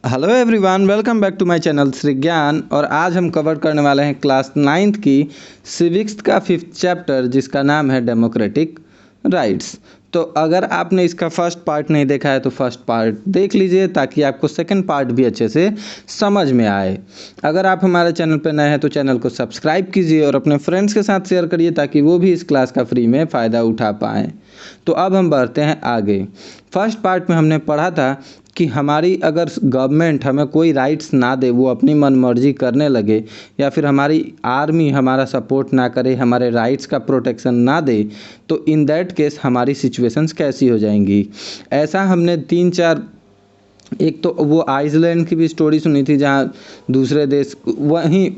Hello everyone, welcome back to my channel Shri Gyan. और आज हम कवर करने वाले हैं क्लास 9th की सिविक्स का 5th चैप्टर, जिसका नाम है डेमोक्रेटिक राइट्स। तो अगर आपने इसका फर्स्ट पार्ट नहीं देखा है तो फर्स्ट पार्ट देख लीजिए, ताकि आपको सेकंड पार्ट भी अच्छे से समझ में आए। अगर आप हमारे चैनल पर नए हैं तो चैनल को सब्सक्राइब कीजिए और अपने फ्रेंड्स के साथ शेयर करिए, ताकि वो भी इस क्लास का फ्री में फ़ायदा उठा पाएँ। तो अब हम बढ़ते हैं आगे। फर्स्ट पार्ट में हमने पढ़ा था कि हमारी अगर गवर्नमेंट हमें कोई राइट्स ना दे, वो अपनी मनमर्जी करने लगे, या फिर हमारी आर्मी हमारा सपोर्ट ना करे, हमारे राइट्स का प्रोटेक्शन ना दे, तो इन दैट केस हमारी सिचुएशंस कैसी हो जाएंगी। ऐसा हमने 3-4 एक तो वो आइसलैंड की भी स्टोरी सुनी थी, जहाँ दूसरे देश वहीं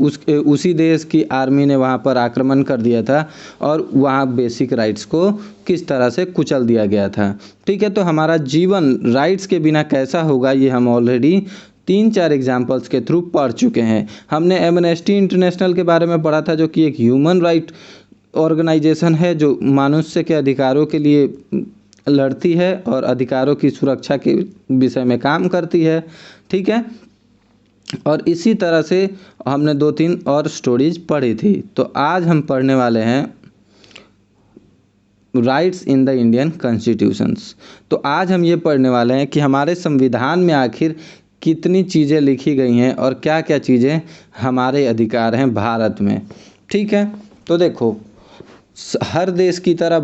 उसी देश की आर्मी ने वहाँ पर आक्रमण कर दिया था और वहाँ बेसिक राइट्स को किस तरह से कुचल दिया गया था। ठीक है, तो हमारा जीवन राइट्स के बिना कैसा होगा, ये हम ऑलरेडी 3-4 एग्जाम्पल्स के थ्रू पढ़ चुके हैं। हमने एमनेस्टी इंटरनेशनल के बारे में पढ़ा था, जो कि एक ह्यूमन राइट ऑर्गेनाइजेशन है जो मनुष्य के अधिकारों के लिए लड़ती है और अधिकारों की सुरक्षा के विषय में काम करती है। ठीक है, और इसी तरह से हमने 2-3 और स्टोरीज पढ़ी थी। तो आज हम पढ़ने वाले हैं rights in the Indian constitutions. तो आज हम ये पढ़ने वाले हैं कि हमारे संविधान में आखिर कितनी चीज़ें लिखी गई हैं और क्या क्या चीज़ें हमारे अधिकार हैं भारत में। ठीक है, तो देखो, हर देश की तरह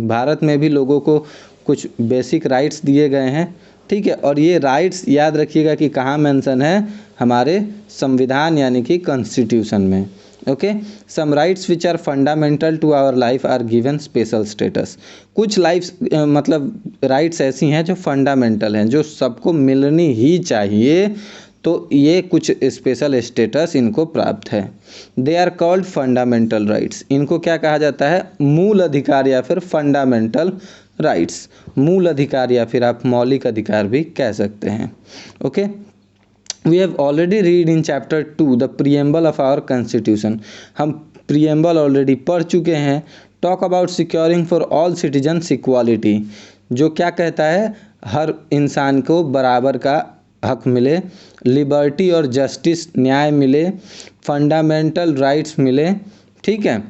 भारत में भी लोगों को कुछ बेसिक राइट्स दिए गए हैं। ठीक है, और ये राइट्स याद रखिएगा कि कहाँ मेंशन है, हमारे संविधान यानी कि कॉन्स्टिट्यूशन में। Okay, some rights which are fundamental to our life are given special status. कुछ मतलब राइट्स ऐसी हैं जो फंडामेंटल हैं, जो सबको मिलनी ही चाहिए, तो ये कुछ स्पेशल स्टेटस इनको प्राप्त है। They are called fundamental rights. इनको क्या कहा जाता है? मूल अधिकार या फिर फंडामेंटल राइट्स। मूल अधिकार या फिर आप मौलिक अधिकार भी कह सकते हैं। Okay, we have already read in chapter 2 the preamble of our constitution. हम प्रीएम्बल ऑलरेडी पढ़ चुके हैं। Talk about securing for all citizens equality, जो क्या कहता है, हर इंसान को बराबर का हक मिले, लिबर्टी और जस्टिस न्याय मिले, फंडामेंटल राइट्स मिले। ठीक है,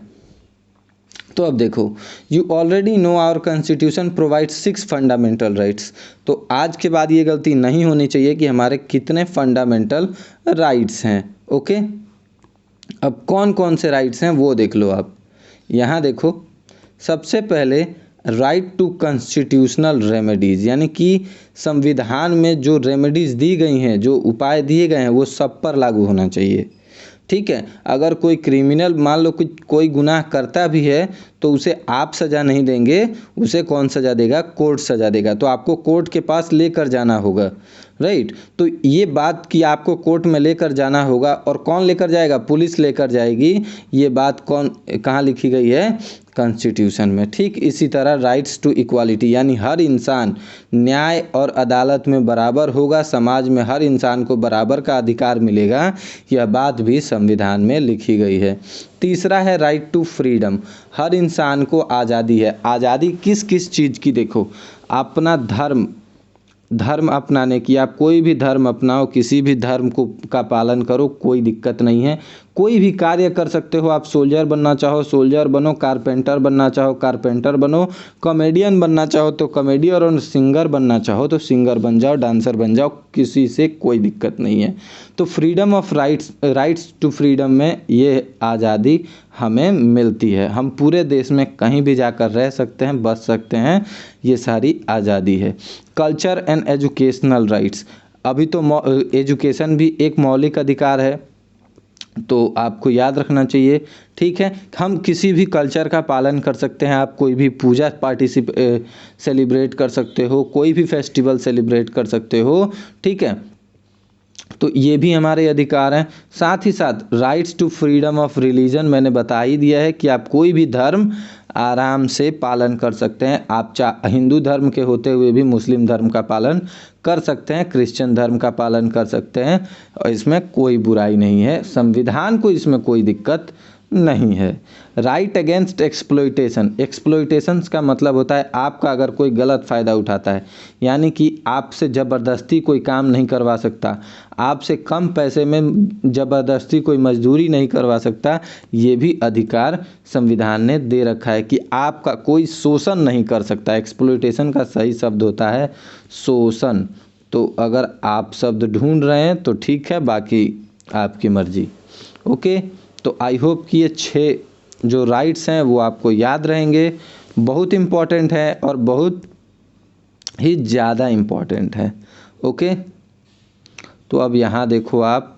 तो अब देखो, you already know our constitution provide 6 fundamental rights. तो आज के बाद ये गलती नहीं होनी चाहिए कि हमारे कितने फंडामेंटल राइट्स हैं। ओके, अब कौन कौन से राइट्स हैं वो देख लो आप। यहाँ देखो, सबसे पहले राइट टू कॉन्स्टिट्यूशनल रेमेडीज़, यानी कि संविधान में जो रेमेडीज़ दी गई हैं, जो उपाय दिए गए हैं, वो सब पर लागू होना चाहिए। ठीक है, अगर कोई क्रिमिनल मान लो कोई गुनाह करता भी है, तो उसे आप सज़ा नहीं देंगे, उसे कौन सज़ा देगा? कोर्ट सज़ा देगा। तो आपको कोर्ट के पास लेकर जाना होगा, राइट। तो ये बात कि आपको कोर्ट में लेकर जाना होगा, और कौन लेकर जाएगा? पुलिस लेकर जाएगी। ये बात कहाँ लिखी गई है? कॉन्स्टिट्यूशन में। ठीक इसी तरह राइट्स टू इक्वालिटी, यानी हर इंसान न्याय और अदालत में बराबर होगा, समाज में हर इंसान को बराबर का अधिकार मिलेगा, यह बात भी संविधान में लिखी गई है। तीसरा है राइट टू फ्रीडम। हर इंसान को आज़ादी है। आज़ादी किस किस चीज़ की? देखो, अपना धर्म अपनाने की। आप कोई भी धर्म अपनाओ, किसी भी धर्म का पालन करो, कोई दिक्कत नहीं है। कोई भी कार्य कर सकते हो। आप सोल्जर बनना चाहो सोल्जर बनो, कारपेंटर बनना चाहो कारपेंटर बनो, कॉमेडियन बनना चाहो तो कॉमेडियन, और सिंगर बनना चाहो तो सिंगर बन जाओ, डांसर बन जाओ, किसी से कोई दिक्कत नहीं है। तो freedom of rights to freedom में ये आज़ादी हमें मिलती है। हम पूरे देश में कहीं भी जाकर रह सकते हैं, बस सकते हैं, ये सारी आज़ादी है। Culture and educational rights. अभी तो एजुकेशन भी एक मौलिक अधिकार है, तो आपको याद रखना चाहिए। ठीक है, हम किसी भी कल्चर का पालन कर सकते हैं। आप कोई भी पूजा सेलिब्रेट कर सकते हो, कोई भी फेस्टिवल सेलिब्रेट कर सकते हो। ठीक है, तो ये भी हमारे अधिकार हैं। साथ ही साथ rights to freedom of religion, मैंने बता ही दिया है कि आप कोई भी धर्म आराम से पालन कर सकते हैं। आप हिंदू धर्म के होते हुए भी मुस्लिम धर्म का पालन कर सकते हैं, क्रिश्चियन धर्म का पालन कर सकते हैं, और इसमें कोई बुराई नहीं है। संविधान को इसमें कोई दिक्कत नहीं है। राइट अगेंस्ट एक्सप्लॉइटेशन, एक्सप्लॉइटेशंस का मतलब होता है आपका अगर कोई गलत फ़ायदा उठाता है, यानी कि आपसे ज़बरदस्ती कोई काम नहीं करवा सकता, आपसे कम पैसे में ज़बरदस्ती कोई मजदूरी नहीं करवा सकता, ये भी अधिकार संविधान ने दे रखा है कि आपका कोई शोषण नहीं कर सकता। एक्सप्लॉइटेशन का सही शब्द होता है शोषण। तो अगर आप शब्द ढूंढ रहे हैं तो ठीक है, बाकी आपकी मर्जी। ओके, तो आई होप कि ये 6 जो राइट्स हैं वो आपको याद रहेंगे। बहुत इम्पॉर्टेंट है और बहुत ही ज़्यादा इम्पॉर्टेंट है। ओके, तो अब यहाँ देखो आप,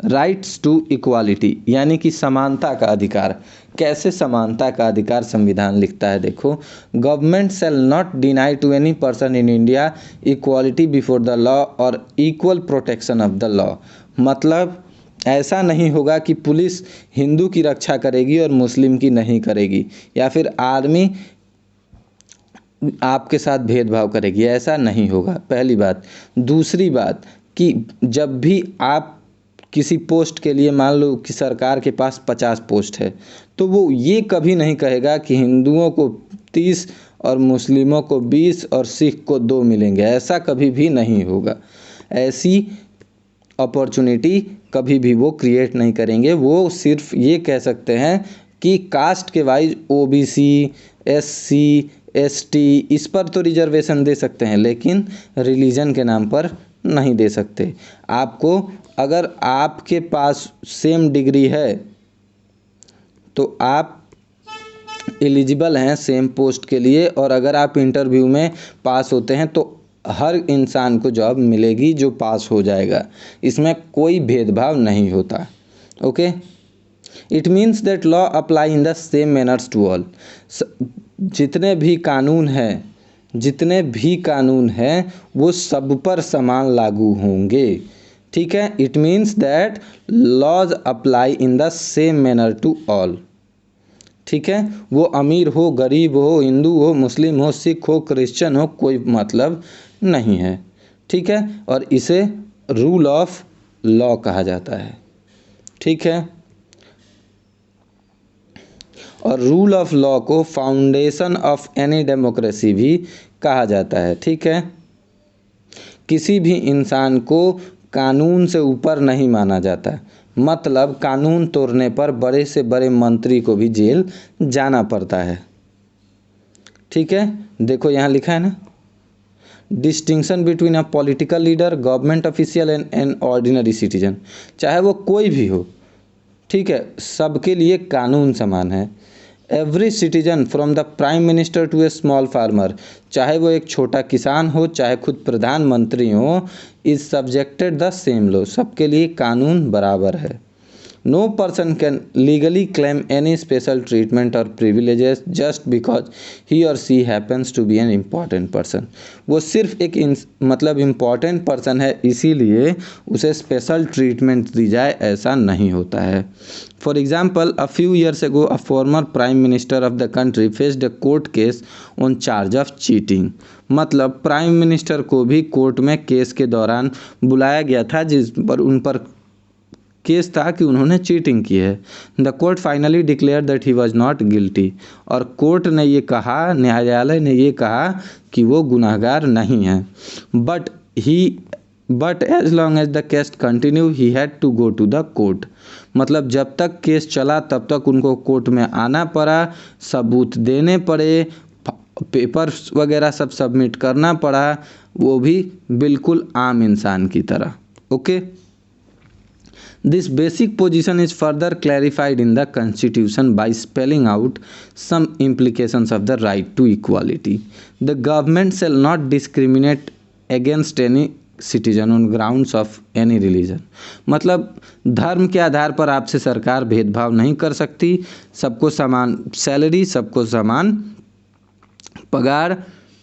राइट्स टू इक्वालिटी यानी कि समानता का अधिकार। कैसे समानता का अधिकार संविधान लिखता है, देखो, government shall not deny to any person in India equality before the law और equal protection of the law. मतलब ऐसा नहीं होगा कि पुलिस हिंदू की रक्षा करेगी और मुस्लिम की नहीं करेगी, या फिर आर्मी आपके साथ भेदभाव करेगी, ऐसा नहीं होगा, पहली बात। दूसरी बात कि जब भी आप किसी पोस्ट के लिए, मान लो कि सरकार के पास 50 पोस्ट है, तो वो ये कभी नहीं कहेगा कि हिंदुओं को 30 और मुस्लिमों को 20 और सिख को 2 मिलेंगे, ऐसा कभी भी नहीं होगा। ऐसी अपॉर्चुनिटी कभी भी वो क्रिएट नहीं करेंगे। वो सिर्फ ये कह सकते हैं कि कास्ट के वाइज ओबीसी, एससी, एसटी इस पर तो रिजर्वेशन दे सकते हैं, लेकिन रिलीजन के नाम पर नहीं दे सकते। आपको, अगर आपके पास सेम डिग्री है तो आप एलिजिबल हैं सेम पोस्ट के लिए, और अगर आप इंटरव्यू में पास होते हैं तो हर इंसान को जॉब मिलेगी जो पास हो जाएगा, इसमें कोई भेदभाव नहीं होता। Okay, it means that law apply in the same manners to all. जितने भी कानून हैं वो सब पर समान लागू होंगे, ठीक है। It means that laws apply in the same manner to all, ठीक है। वो अमीर हो, गरीब हो, हिंदू हो, मुस्लिम हो, सिख हो, क्रिश्चियन हो, कोई मतलब नहीं है, ठीक है। और इसे रूल ऑफ लॉ कहा जाता है, ठीक है। और रूल ऑफ लॉ को फाउंडेशन ऑफ एनी डेमोक्रेसी भी कहा जाता है, ठीक है। किसी भी इंसान को कानून से ऊपर नहीं माना जाता, मतलब कानून तोड़ने पर बड़े से बड़े मंत्री को भी जेल जाना पड़ता है, ठीक है। देखो यहाँ लिखा है ना, distinction between a political leader, government official and an ordinary citizen. चाहे वो कोई भी हो, ठीक है, सबके लिए कानून समान है। Every citizen from the prime minister to a small farmer, चाहे वो एक छोटा किसान हो, चाहे खुद प्रधानमंत्री हो, is subjected the same law, सबके लिए कानून बराबर है। No person can legally claim any special treatment और प्रिविलेजेस जस्ट बिकॉज ही और she happens to be an important person. वो सिर्फ एक मतलब इम्पॉर्टेंट पर्सन है इसीलिए उसे स्पेशल ट्रीटमेंट दी जाए, ऐसा नहीं होता है। For example, a few years ago a former prime minister of the country faced a court case on charge of cheating. मतलब प्राइम मिनिस्टर को भी कोर्ट में केस के दौरान बुलाया गया था, जिस पर उन पर केस था कि उन्होंने चीटिंग की है। The court finally declare that he was not guilty, और कोर्ट ने ये कहा, न्यायालय ने ये कहा कि वो गुनाहगार नहीं है। But as long as the case continue he had to go to the court. मतलब जब तक केस चला तब तक उनको कोर्ट में आना पड़ा, सबूत देने पड़े, पेपर्स वगैरह सब सबमिट करना पड़ा, वो भी बिल्कुल आम इंसान की तरह। Okay, This basic position is further clarified in the Constitution by spelling out some implications of the right to equality. The government shall not discriminate against any citizen on grounds of any religion. मतलब धर्म के आधार पर आपसे सरकार भेदभाव नहीं कर सकती, सबको समान सैलरी, सबको समान पगार,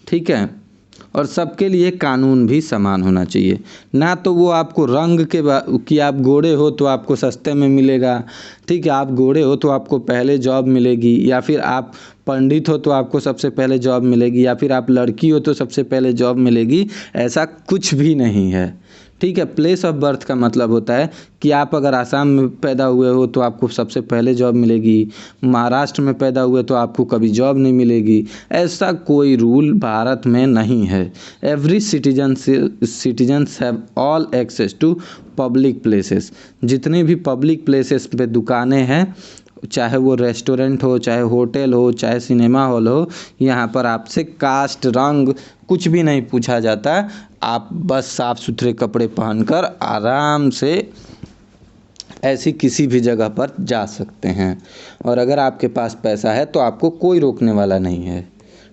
ठीक है। और सबके लिए कानून भी समान होना चाहिए। ना तो वो आपको रंग के कि आप गोरे हो तो आपको सस्ते में मिलेगा, ठीक है, आप गोरे हो तो आपको पहले जॉब मिलेगी, या फिर आप पंडित हो तो आपको सबसे पहले जॉब मिलेगी, या फिर आप लड़की हो तो सबसे पहले जॉब मिलेगी, ऐसा कुछ भी नहीं है, ठीक है। प्लेस ऑफ बर्थ का मतलब होता है कि आप अगर आसाम में पैदा हुए हो तो आपको सबसे पहले जॉब मिलेगी, महाराष्ट्र में पैदा हुए तो आपको कभी जॉब नहीं मिलेगी। ऐसा कोई रूल भारत में नहीं है। Every citizens have all access to public places. जितने भी पब्लिक प्लेसेस पे दुकानें हैं, चाहे वो रेस्टोरेंट हो, चाहे होटल हो, चाहे सिनेमा हॉल हो, यहाँ पर आपसे कास्ट, रंग कुछ भी नहीं पूछा जाता। आप बस साफ़ सुथरे कपड़े पहनकर आराम से ऐसी किसी भी जगह पर जा सकते हैं, और अगर आपके पास पैसा है तो आपको कोई रोकने वाला नहीं है।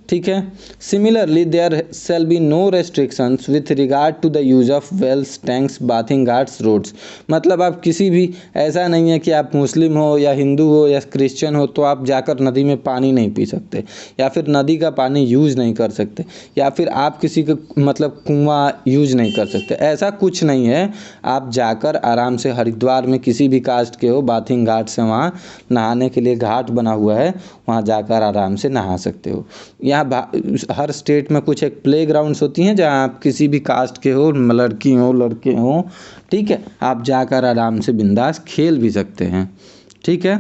ठीक है। Similarly there shall be no restrictions with regard to the use of wells, tanks, bathing ghats, roads. मतलब आप किसी भी, ऐसा नहीं है कि आप मुस्लिम हो या हिंदू हो या क्रिश्चियन हो तो आप जाकर नदी में पानी नहीं पी सकते, या फिर नदी का पानी यूज़ नहीं कर सकते, या फिर आप किसी का मतलब कुआं यूज़ नहीं कर सकते। ऐसा कुछ नहीं है। आप जाकर आराम से हरिद्वार में किसी भी कास्ट के हो, बाथिंग घाट से, वहाँ नहाने के लिए घाट बना हुआ है, वहाँ जाकर आराम से नहा सकते हो। यहाँ हर स्टेट में कुछ एक प्ले ग्राउंड्स होती हैं जहाँ आप किसी भी कास्ट के हो, लड़की हो लड़के हो, ठीक है, आप जाकर आराम से बिंदास खेल भी सकते हैं। ठीक है।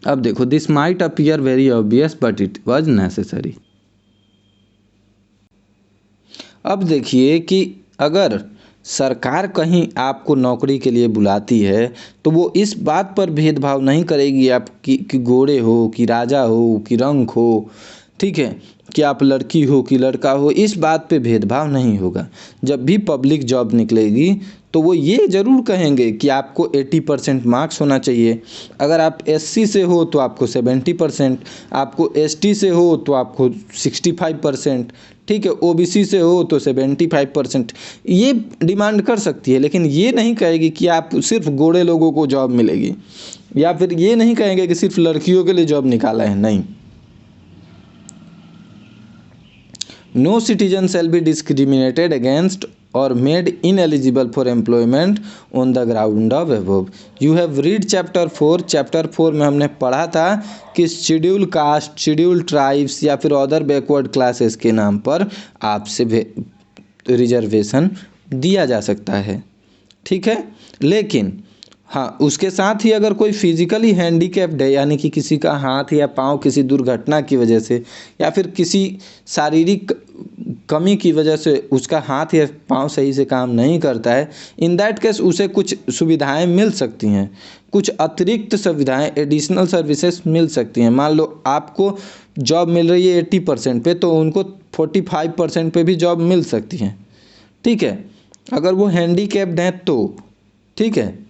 अब देखो, this might appear very obvious but it was necessary. अब देखिए कि अगर सरकार कहीं आपको नौकरी के लिए बुलाती है तो वो इस बात पर भेदभाव नहीं करेगी आप कि गोरे हो, कि राजा हो, कि रंग हो, ठीक है, कि आप लड़की हो कि लड़का हो, इस बात पे भेदभाव नहीं होगा। जब भी पब्लिक जॉब निकलेगी तो वो ये ज़रूर कहेंगे कि आपको 80% मार्क्स होना चाहिए। अगर आप SC से हो तो आपको 70%, आपको ST से हो तो आपको 65%, ठीक है, OBC से हो तो 75%, ये डिमांड कर सकती है। लेकिन ये नहीं कहेगी कि आप सिर्फ गोरे लोगों को जॉब मिलेगी, या फिर ये नहीं कहेंगे कि सिर्फ लड़कियों के लिए जॉब निकाला है। नहीं, no citizen shall be discriminated against और made ineligible for employment on the ground of above। You have read chapter 4। Chapter 4 में हमने पढ़ा था कि शेड्यूल कास्ट, शेड्यूल ट्राइब्स या फिर अदर बैकवर्ड क्लासेस के नाम पर आपसे रिजर्वेशन दिया जा सकता है। ठीक है। लेकिन हाँ, उसके साथ ही अगर कोई फिजिकली हैंडीकैप्ड है, यानी कि किसी का हाथ या पाँव किसी दुर्घटना की वजह से या फिर किसी शारीरिक कमी की वजह से उसका हाथ या पाँव सही से काम नहीं करता है, इन दैट केस उसे कुछ सुविधाएं मिल सकती हैं, कुछ अतिरिक्त सुविधाएं, एडिशनल सर्विसेज मिल सकती हैं। मान लो आपको जॉब मिल रही है 80% पे, तो उनको 45% पे भी जॉब मिल सकती है। ठीक है, अगर वो हैंडीकैप्ड हैं तो। ठीक है।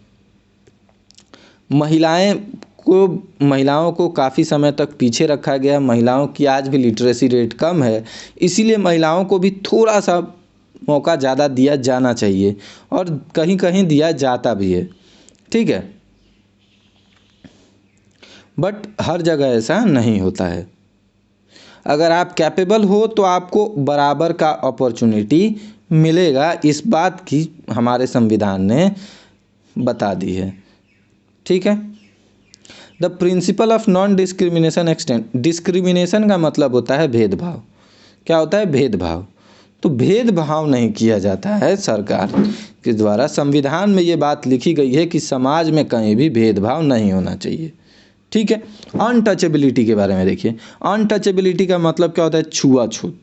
महिलाओं को काफ़ी समय तक पीछे रखा गया। महिलाओं की आज भी लिटरेसी रेट कम है, इसीलिए महिलाओं को भी थोड़ा सा मौका ज़्यादा दिया जाना चाहिए, और कहीं कहीं दिया जाता भी है। ठीक है, बट हर जगह ऐसा नहीं होता है। अगर आप कैपेबल हो तो आपको बराबर का अपॉर्चुनिटी मिलेगा, इस बात की हमारे संविधान ने बता दी है। ठीक है। The principle of non discrimination extend. Discrimination का मतलब होता है भेदभाव। क्या होता है? भेदभाव। तो भेदभाव नहीं किया जाता है सरकार के द्वारा। संविधान में ये बात लिखी गई है कि समाज में कहीं भी भेदभाव नहीं होना चाहिए। ठीक है। अनटचेबिलिटी के बारे में देखिए। अनटचेबिलिटी का मतलब क्या होता है? छुआछूत।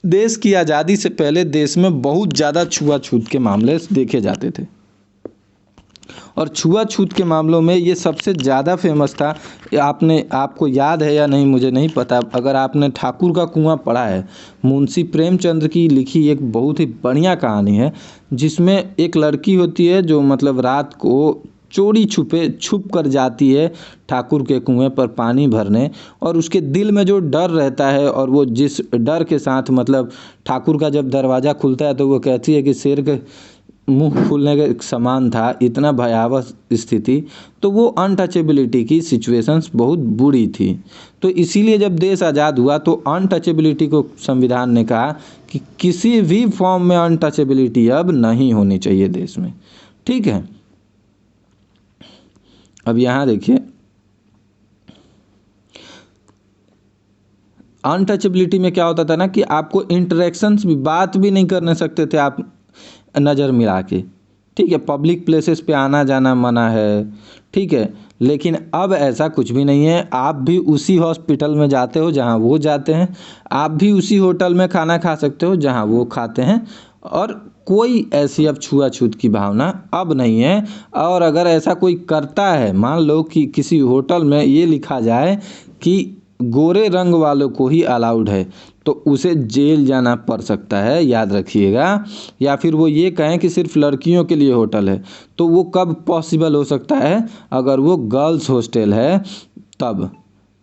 देश की आज़ादी से पहले देश में बहुत ज़्यादा छुआछूत के मामले देखे जाते थे, और छुआछूत के मामलों में ये सबसे ज़्यादा फेमस था। आपको याद है या नहीं मुझे नहीं पता। अगर आपने ठाकुर का कुआं पढ़ा है, मुंशी प्रेमचंद्र की लिखी एक बहुत ही बढ़िया कहानी है, जिसमें एक लड़की होती है जो मतलब रात को चोरी छुप कर जाती है ठाकुर के कुएं पर पानी भरने, और उसके दिल में जो डर रहता है, और वो जिस डर के साथ मतलब ठाकुर का जब दरवाज़ा खुलता है तो वो कहती है कि शेर के मुंह खुलने के समान था, इतना भयावह स्थिति। तो वो अनटचेबिलिटी की सिचुएशंस बहुत बुरी थी। तो इसीलिए जब देश आज़ाद हुआ तो अनटचेबिलिटी को संविधान ने कहा कि किसी भी फॉर्म में अनटचेबिलिटी अब नहीं होनी चाहिए देश में। ठीक है। अब यहाँ देखिए, अनटचेबिलिटी में क्या होता था ना कि आपको इंटरेक्शंस भी, बात भी नहीं करने सकते थे आप नज़र मिला के, ठीक है। पब्लिक प्लेसेस पे आना जाना मना है, ठीक है। लेकिन अब ऐसा कुछ भी नहीं है। आप भी उसी हॉस्पिटल में जाते हो जहाँ वो जाते हैं, आप भी उसी होटल में खाना खा सकते हो जहाँ वो खाते हैं, और कोई ऐसी अब छुआछूत की भावना अब नहीं है। और अगर ऐसा कोई करता है, मान लो कि किसी होटल में ये लिखा जाए कि गोरे रंग वालों को ही अलाउड है, तो उसे जेल जाना पड़ सकता है, याद रखिएगा। या फिर वो ये कहें कि सिर्फ लड़कियों के लिए होटल है, तो वो कब पॉसिबल हो सकता है? अगर वो गर्ल्स हॉस्टल है तब।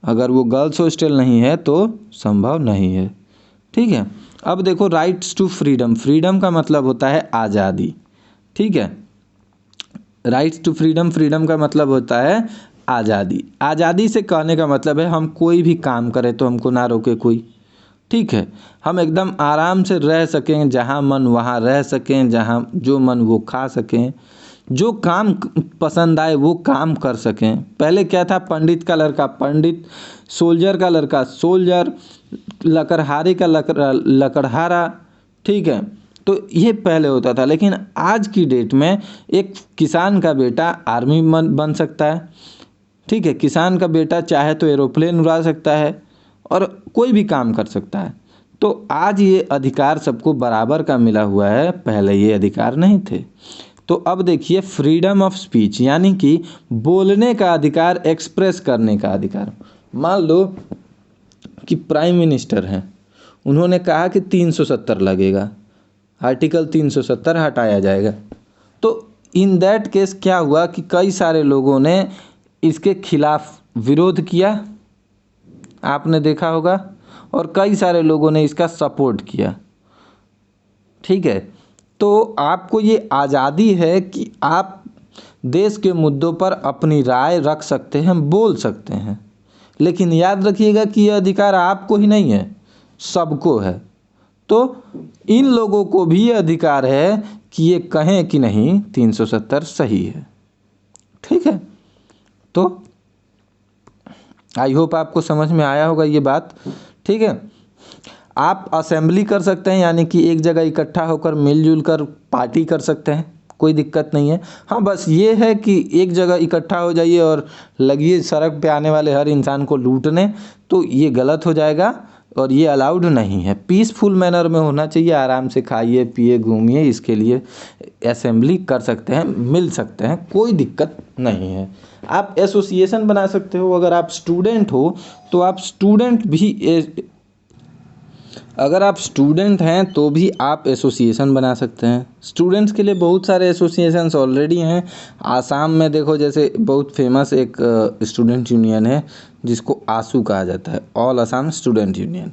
अगर वो गर्ल्स हॉस्टल नहीं है तो संभव नहीं है, ठीक है। अब देखो, राइट्स टू फ्रीडम, फ्रीडम का मतलब होता है आज़ादी, ठीक है। राइट्स टू फ्रीडम, फ्रीडम का मतलब होता है आज़ादी। आज़ादी से कहने का मतलब है हम कोई भी काम करें तो हमको ना रोके कोई, ठीक है। हम एकदम आराम से रह सकें, जहाँ मन वहाँ रह सकें, जहाँ जो मन वो खा सकें, जो काम पसंद आए वो काम कर सकें। पहले क्या था? पंडित का लड़का पंडित, सोल्जर का लड़का सोल्जर, लकड़हारे का लकड़हारा, ठीक है। तो ये पहले होता था। लेकिन आज की डेट में एक किसान का बेटा आर्मी बन सकता है, ठीक है। किसान का बेटा चाहे तो एरोप्लेन उड़ा सकता है और कोई भी काम कर सकता है। तो आज ये अधिकार सबको बराबर का मिला हुआ है, पहले ये अधिकार नहीं थे। तो अब देखिए, फ्रीडम ऑफ स्पीच यानी कि बोलने का अधिकार, एक्सप्रेस करने का अधिकार। मान लो कि प्राइम मिनिस्टर हैं, उन्होंने कहा कि 370 लगेगा, आर्टिकल 370 हटाया जाएगा। तो इन दैट केस क्या हुआ कि कई सारे लोगों ने इसके खिलाफ विरोध किया, आपने देखा होगा, और कई सारे लोगों ने इसका सपोर्ट किया, ठीक है। तो आपको ये आज़ादी है कि आप देश के मुद्दों पर अपनी राय रख सकते हैं, बोल सकते हैं। लेकिन याद रखिएगा कि यह अधिकार आपको ही नहीं है, सबको है। तो इन लोगों को भी ये अधिकार है कि ये कहें कि नहीं 370 सही है, ठीक है। तो आई होप आपको समझ में आया होगा ये बात, ठीक है। आप असेंबली कर सकते हैं, यानी कि एक जगह इकट्ठा होकर मिलजुल कर पार्टी कर सकते हैं, कोई दिक्कत नहीं है। हाँ, बस ये है कि एक जगह इकट्ठा हो जाइए और लगिए सड़क पे आने वाले हर इंसान को लूटने, तो ये गलत हो जाएगा और ये अलाउड नहीं है। पीसफुल मैनर में होना चाहिए, आराम से खाइए पिए घूमिए, इसके लिए असेंबली कर सकते हैं, मिल सकते हैं, कोई दिक्कत नहीं है। आप एसोसिएशन बना सकते हो, अगर आप स्टूडेंट हो तो आप स्टूडेंट भी, अगर आप स्टूडेंट हैं तो भी आप एसोसिएशन बना सकते हैं। स्टूडेंट्स के लिए बहुत सारे एसोसिएशंस ऑलरेडी हैं। आसाम में देखो, जैसे बहुत फेमस एक स्टूडेंट यूनियन है जिसको आसू कहा जाता है, ऑल असम स्टूडेंट यूनियन।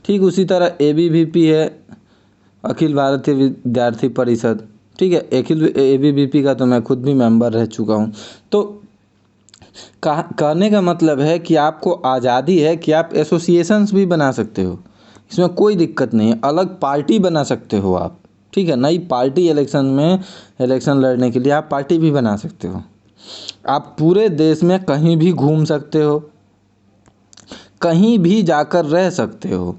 ठीक उसी तरह ABVP है, अखिल भारतीय विद्यार्थी परिषद, ठीक है। ABVP का तो मैं खुद भी मेंबर रह चुका हूँ। तो कहने का मतलब है कि आपको आज़ादी है कि आप एसोसिएशंस भी बना सकते हो, इसमें कोई दिक्कत नहीं है। अलग पार्टी बना सकते हो आप, ठीक है। नई पार्टी इलेक्शन लड़ने के लिए आप पार्टी भी बना सकते हो। आप पूरे देश में कहीं भी घूम सकते हो, कहीं भी जाकर रह सकते हो,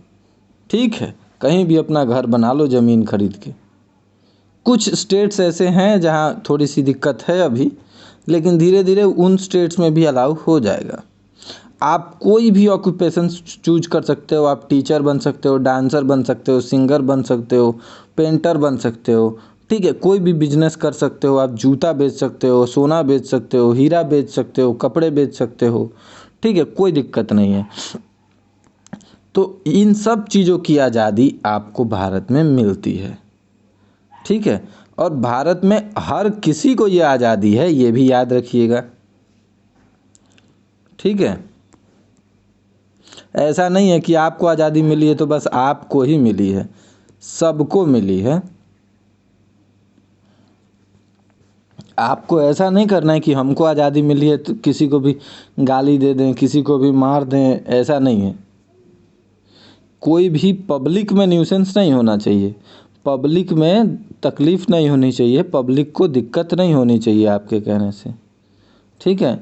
ठीक है। कहीं भी अपना घर बना लो ज़मीन खरीद के। कुछ स्टेट्स ऐसे हैं जहाँ थोड़ी सी दिक्कत है अभी, लेकिन धीरे धीरे उन स्टेट्स में भी अलाउ हो जाएगा। आप कोई भी ऑक्यूपेशन चूज कर सकते हो, आप टीचर बन सकते हो, डांसर बन सकते हो, सिंगर बन सकते हो, पेंटर बन सकते हो, ठीक है। कोई भी बिजनेस कर सकते हो, आप जूता बेच सकते हो, सोना बेच सकते हो, हीरा बेच सकते हो, कपड़े बेच सकते हो, ठीक है, कोई दिक्कत नहीं है। तो इन सब चीज़ों की आज़ादी आपको भारत में मिलती है, ठीक है। और भारत में हर किसी को ये आज़ादी है, ये भी याद रखिएगा, ठीक है। ऐसा नहीं है कि आपको आज़ादी मिली है तो बस आपको ही मिली है, सबको मिली है। आपको ऐसा नहीं करना है कि हमको आज़ादी मिली है तो किसी को भी गाली दे दें, किसी को भी मार दें, ऐसा नहीं है। कोई भी पब्लिक में न्यूसेंस नहीं होना चाहिए, पब्लिक में तकलीफ़ नहीं होनी चाहिए, पब्लिक को दिक्कत नहीं होनी चाहिए आपके कहने से, ठीक है।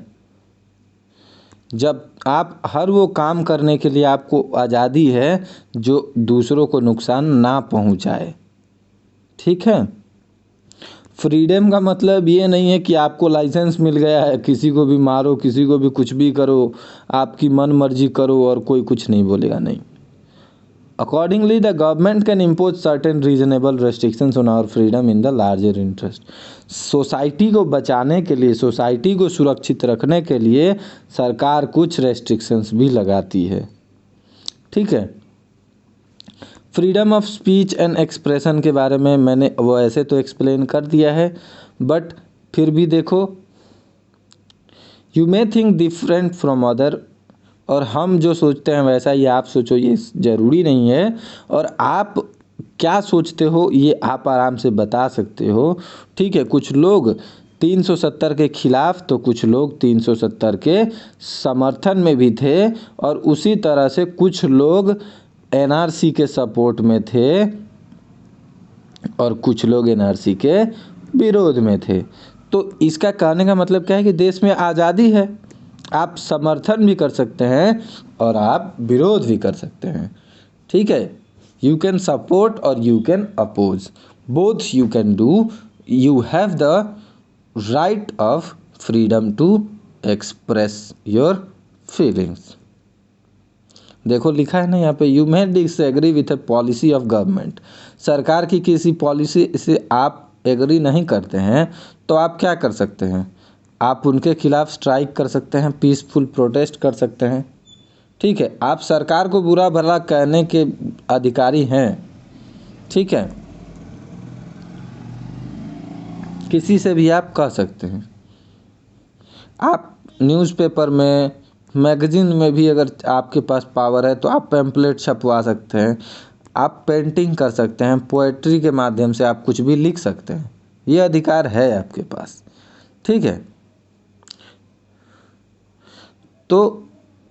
जब आप हर वो काम करने के लिए आपको आज़ादी है जो दूसरों को नुकसान ना पहुंचाए। ठीक है, फ्रीडम का मतलब ये नहीं है कि आपको लाइसेंस मिल गया है, किसी को भी मारो, किसी को भी कुछ भी करो, आपकी मन मर्जी करो और कोई कुछ नहीं बोलेगा, नहीं। Accordingly, the government can impose certain reasonable restrictions on our freedom in the larger interest. Society को बचाने के लिए, सोसाइटी को सुरक्षित रखने के लिए सरकार कुछ रेस्ट्रिक्शंस भी लगाती है। ठीक है, freedom of speech and expression के बारे में मैंने वो ऐसे तो एक्सप्लेन कर दिया है, बट फिर भी देखो, you may think different from other, और हम जो सोचते हैं वैसा ही आप सोचो, ये ज़रूरी नहीं है। और आप क्या सोचते हो ये आप आराम से बता सकते हो। ठीक है, कुछ लोग 370 के खिलाफ तो कुछ लोग 370 के समर्थन में भी थे, और उसी तरह से कुछ लोग एनआरसी के सपोर्ट में थे और कुछ लोग एनआरसी के विरोध में थे। तो इसका कहने का मतलब क्या है कि देश में आज़ादी है, आप समर्थन भी कर सकते हैं और आप विरोध भी कर सकते हैं। ठीक है, यू कैन सपोर्ट और you can oppose, both you can do. You have the right of freedom to express your feelings. देखो लिखा है ना यहाँ पे, you may disagree with a policy of government. सरकार की किसी पॉलिसी से आप एग्री नहीं करते हैं तो आप क्या कर सकते हैं, आप उनके खिलाफ स्ट्राइक कर सकते हैं, पीसफुल प्रोटेस्ट कर सकते हैं। ठीक है, आप सरकार को बुरा भला कहने के अधिकारी हैं। ठीक है, किसी से भी आप कह सकते हैं। आप न्यूज़पेपर में, मैगज़ीन में भी अगर आपके पास पावर है तो आप पैम्पलेट छपवा सकते हैं, आप पेंटिंग कर सकते हैं, पोएट्री के माध्यम से आप कुछ भी लिख सकते हैं, ये अधिकार है आपके पास। ठीक है, तो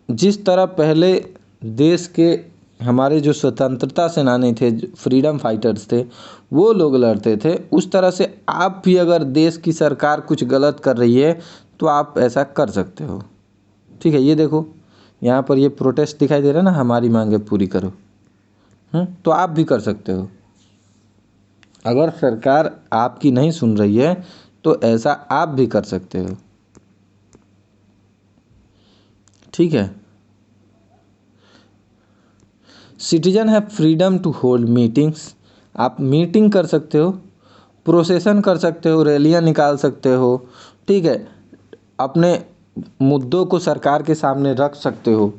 जिस तरह पहले देश के हमारे जो स्वतंत्रता सेनानी थे, फ्रीडम फाइटर्स थे, वो लोग लड़ते थे, उस तरह से आप भी अगर देश की सरकार कुछ गलत कर रही है तो आप ऐसा कर सकते हो। ठीक है, ये देखो यहाँ पर ये प्रोटेस्ट दिखाई दे रहा है ना, हमारी मांगे पूरी करो। तो आप भी कर सकते हो। अगर सरकार आपकी नहीं सुन रही है तो ऐसा आप भी कर सकते हो। ठीक है, citizen have freedom to hold meetings. आप मीटिंग कर सकते हो, प्रोसेसन कर सकते हो, रैलियां निकाल सकते हो। ठीक है, अपने मुद्दों को सरकार के सामने रख सकते हो।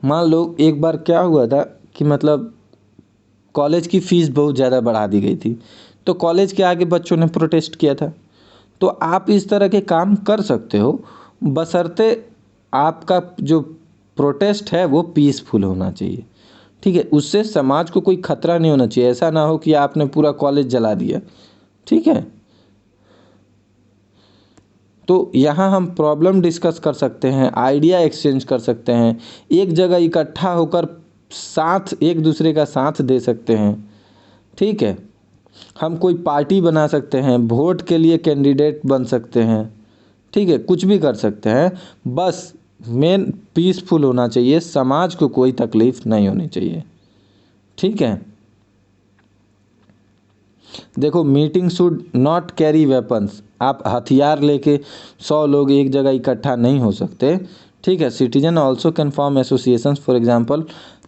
मान लो एक बार क्या हुआ था कि मतलब कॉलेज की फ़ीस बहुत ज़्यादा बढ़ा दी गई थी, तो कॉलेज के आगे बच्चों ने प्रोटेस्ट किया था। तो आप इस तरह के काम कर सकते हो, बशर्ते आपका जो प्रोटेस्ट है वो पीसफुल होना चाहिए। ठीक है, उससे समाज को कोई खतरा नहीं होना चाहिए। ऐसा ना हो कि आपने पूरा कॉलेज जला दिया। ठीक है, तो यहाँ हम प्रॉब्लम डिस्कस कर सकते हैं, आइडिया एक्सचेंज कर सकते हैं, एक जगह इकट्ठा होकर साथ एक दूसरे का साथ दे सकते हैं। ठीक है, हम कोई पार्टी बना सकते हैं, वोट के लिए कैंडिडेट बन सकते हैं। ठीक है, कुछ भी कर सकते हैं, बस मेन पीसफुल होना चाहिए, समाज को कोई तकलीफ नहीं होनी चाहिए। ठीक है, देखो meeting should not carry weapons. आप हथियार लेके 100 लोग एक जगह इकट्ठा नहीं हो सकते। ठीक है, citizen also can form associations. For example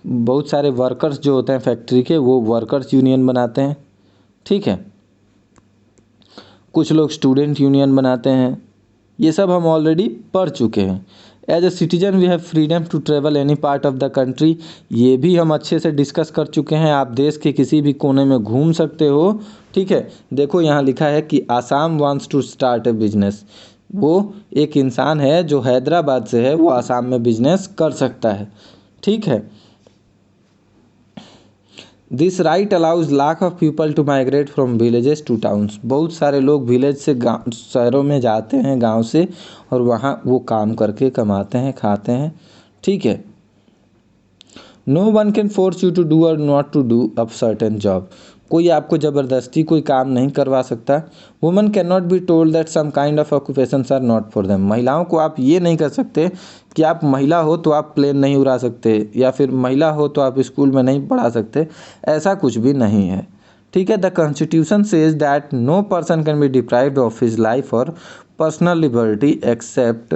बहुत सारे वर्कर्स जो होते हैं फैक्ट्री के, वो वर्कर्स यूनियन बनाते हैं। ठीक है, कुछ लोग स्टूडेंट यूनियन बनाते हैं। ये सब हम ऑलरेडी पढ़ चुके हैं। As a citizen we have freedom to travel any part of the country. ये भी हम अच्छे से डिस्कस कर चुके हैं। आप देश के किसी भी कोने में घूम सकते हो। ठीक है, देखो यहाँ लिखा है कि Assam wants to start a business. वो एक इंसान है जो हैदराबाद से है, वो आसाम में बिजनेस कर सकता है। ठीक है, this right allows lakh of people to migrate from villages to towns. बहुत सारे लोग विलेज से गाँव शहरों में जाते हैं, गांव से, और वहाँ वो काम करके कमाते हैं, खाते हैं। ठीक है, no one can force you to do और not to do a certain job. कोई आपको ज़बरदस्ती कोई काम नहीं करवा सकता। Woman can not be told that some kind of occupations are not for them. महिलाओं को आप ये नहीं कर सकते कि आप महिला हो तो आप प्लेन नहीं उड़ा सकते, या फिर महिला हो तो आप स्कूल में नहीं पढ़ा सकते, ऐसा कुछ भी नहीं है। ठीक है, the constitution says that no person can be deprived of his life और personal liberty except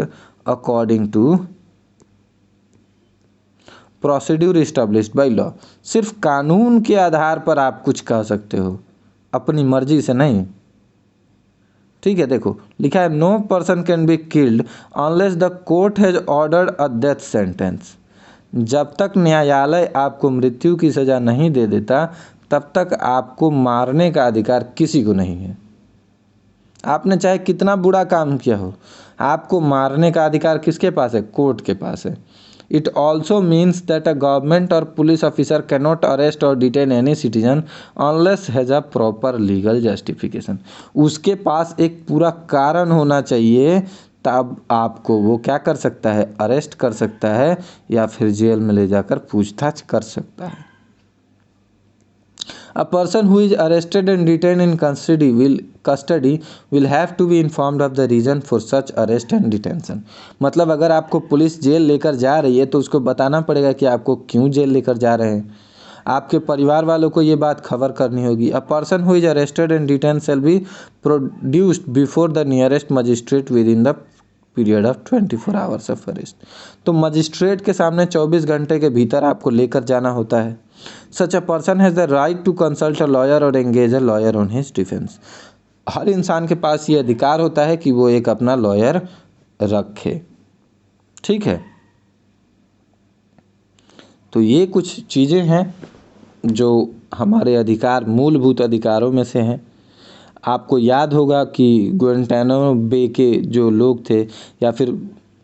according to procedure established by law. सिर्फ कानून के आधार पर आप कुछ कह सकते हो, अपनी मर्जी से नहीं। ठीक है, देखो लिखा है no person can be killed unless the court has ordered a death sentence. जब तक न्यायालय आपको मृत्यु की सज़ा नहीं दे देता तब तक आपको मारने का अधिकार किसी को नहीं है। आपने चाहे कितना बुरा काम किया हो, आपको मारने का अधिकार किसके पास है? कोर्ट के पास है। It also means that a government और पुलिस ऑफिसर कैनॉट अरेस्ट और detain any citizen unless has a proper legal justification. उसके पास एक पूरा कारण होना चाहिए, तब आपको वो क्या कर सकता है? अरेस्ट कर सकता है या फिर जेल में ले जाकर पूछताछ कर सकता है। A person who is arrested and detained in custody will have to be informed of the reason for such arrest and detention। मतलब अगर आपको पुलिस जेल लेकर जा रही है तो उसको बताना पड़ेगा कि आपको क्यों जेल लेकर जा रहे हैं। आपके परिवार वालों को ये बात खबर करनी होगी। A person who is arrested and detain shall be produced before the nearest magistrate with in the period of 24 hours of arrest. तो मजिस्ट्रेट के सामने 24 घंटे के भीतर आपको लेकर जाना होता है। Such a person has the right to consult a lawyer और engage a lawyer on his defence. हर इंसान के पास ये अधिकार होता है कि वो एक अपना लॉयर रखे। ठीक है, तो ये कुछ चीज़ें हैं जो हमारे अधिकार, मूलभूत अधिकारों में से हैं। आपको याद होगा कि गुआंटानामो बे के जो लोग थे या फिर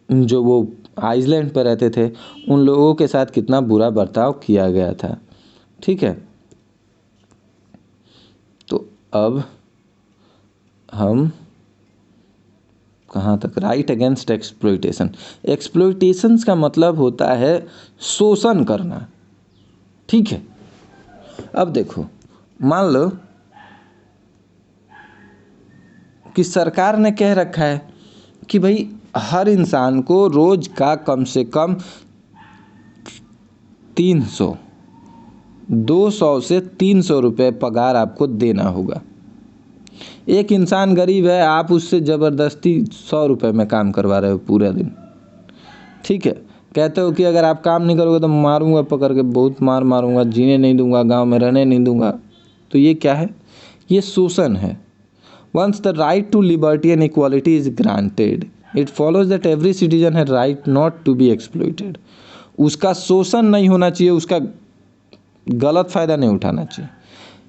जो वो आइसलैंड पर रहते थे, उन लोगों के साथ कितना बुरा बर्ताव किया गया था। ठीक है, तो अब हम कहाँ तक? Right against exploitation. एक्सप्लॉयटेशंस का मतलब होता है शोषण करना। ठीक है, अब देखो, मान लो कि सरकार ने कह रखा है कि भाई हर इंसान को रोज का कम से कम 200 से 300 रुपये पगार आपको देना होगा। एक इंसान गरीब है, आप उससे ज़बरदस्ती 100 रुपये में काम करवा रहे हो पूरा दिन। ठीक है, कहते हो कि अगर आप काम नहीं करोगे तो मारूंगा, पकड़ के बहुत मार मारूंगा, जीने नहीं दूंगा, गांव में रहने नहीं दूंगा। तो ये क्या है? ये शोषण है। Once the right to liberty and equality is granted, it follows that every citizen has right not to be exploited। उसका शोषण नहीं होना चाहिए, उसका गलत फ़ायदा नहीं उठाना चाहिए।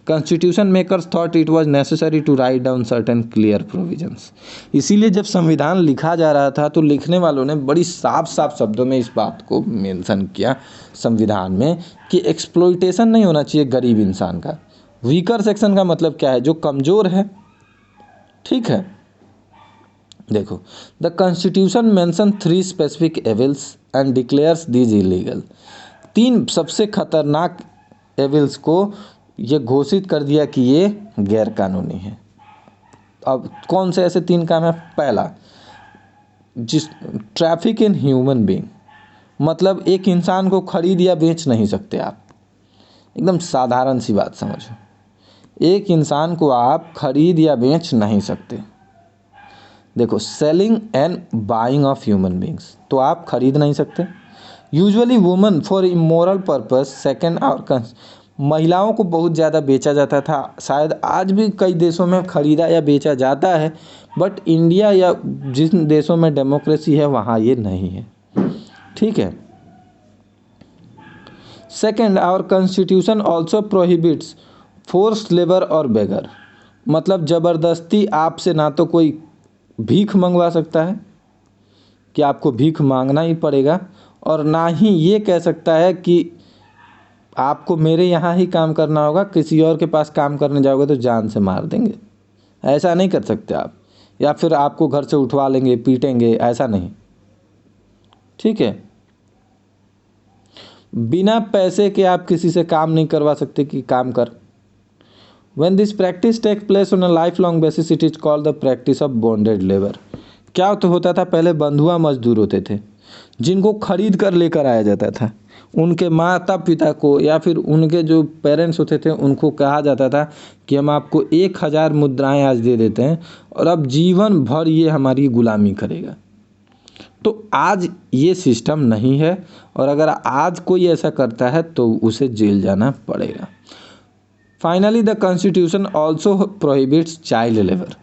Constitution makers thought it was necessary to write down certain clear provisions. इसीलिए जब संविधान लिखा जा रहा था तो लिखने वालों ने बड़ी साफ साफ शब्दों में इस बात को मेंशन किया संविधान में कि एक्सप्लॉयटेशन नहीं होना चाहिए गरीब इंसान का। वीकर सेक्शन का मतलब क्या है? जो कमज़ोर है। ठीक है, देखो, the constitution mention 3 specific evils and declares these illegal. 3 सबसे खतरनाक एविल्स को ये घोषित कर दिया कि ये गैर कानूनी है। अब कौन से ऐसे 3 काम है? पहला, जिस ट्रैफिक इन ह्यूमन बीइंग, मतलब एक इंसान को खरीद या बेच नहीं सकते आप। एकदम साधारण सी बात समझो, एक इंसान को आप खरीद या बेच नहीं सकते। देखो, selling and buying of human beings, तो आप खरीद नहीं सकते। Usually woman for immoral purpose. Second, और महिलाओं को बहुत ज़्यादा बेचा जाता था, शायद आज भी कई देशों में खरीदा या बेचा जाता है, बट इंडिया या जिन देशों में डेमोक्रेसी है वहाँ ये नहीं है। ठीक है, second, our constitution also prohibits forced labour और बेगर। मतलब ज़बरदस्ती आपसे ना तो कोई भीख मंगवा सकता है कि आपको भीख मांगना ही पड़ेगा, और ना ही ये कह सकता है कि आपको मेरे यहाँ ही काम करना होगा, किसी और के पास काम करने जाओगे तो जान से मार देंगे। ऐसा नहीं कर सकते आप, या फिर आपको घर से उठवा लेंगे, पीटेंगे, ऐसा नहीं। ठीक है, बिना पैसे के आप किसी से काम नहीं करवा सकते कि काम कर। When this practice takes place on a lifelong basis, it is called the practice of bonded labor। क्या तो होता था, पहले बंधुआ मजदूर होते थे, जिनको खरीद कर लेकर आया जाता था। उनके माता पिता को या फिर उनके जो पेरेंट्स होते थे उनको कहा जाता था कि हम आपको 1000 मुद्राएं आज दे देते हैं और अब जीवन भर ये हमारी गुलामी करेगा। तो आज ये सिस्टम नहीं है और अगर आज कोई ऐसा करता है तो उसे जेल जाना पड़ेगा। Finally the constitution also prohibits child labour.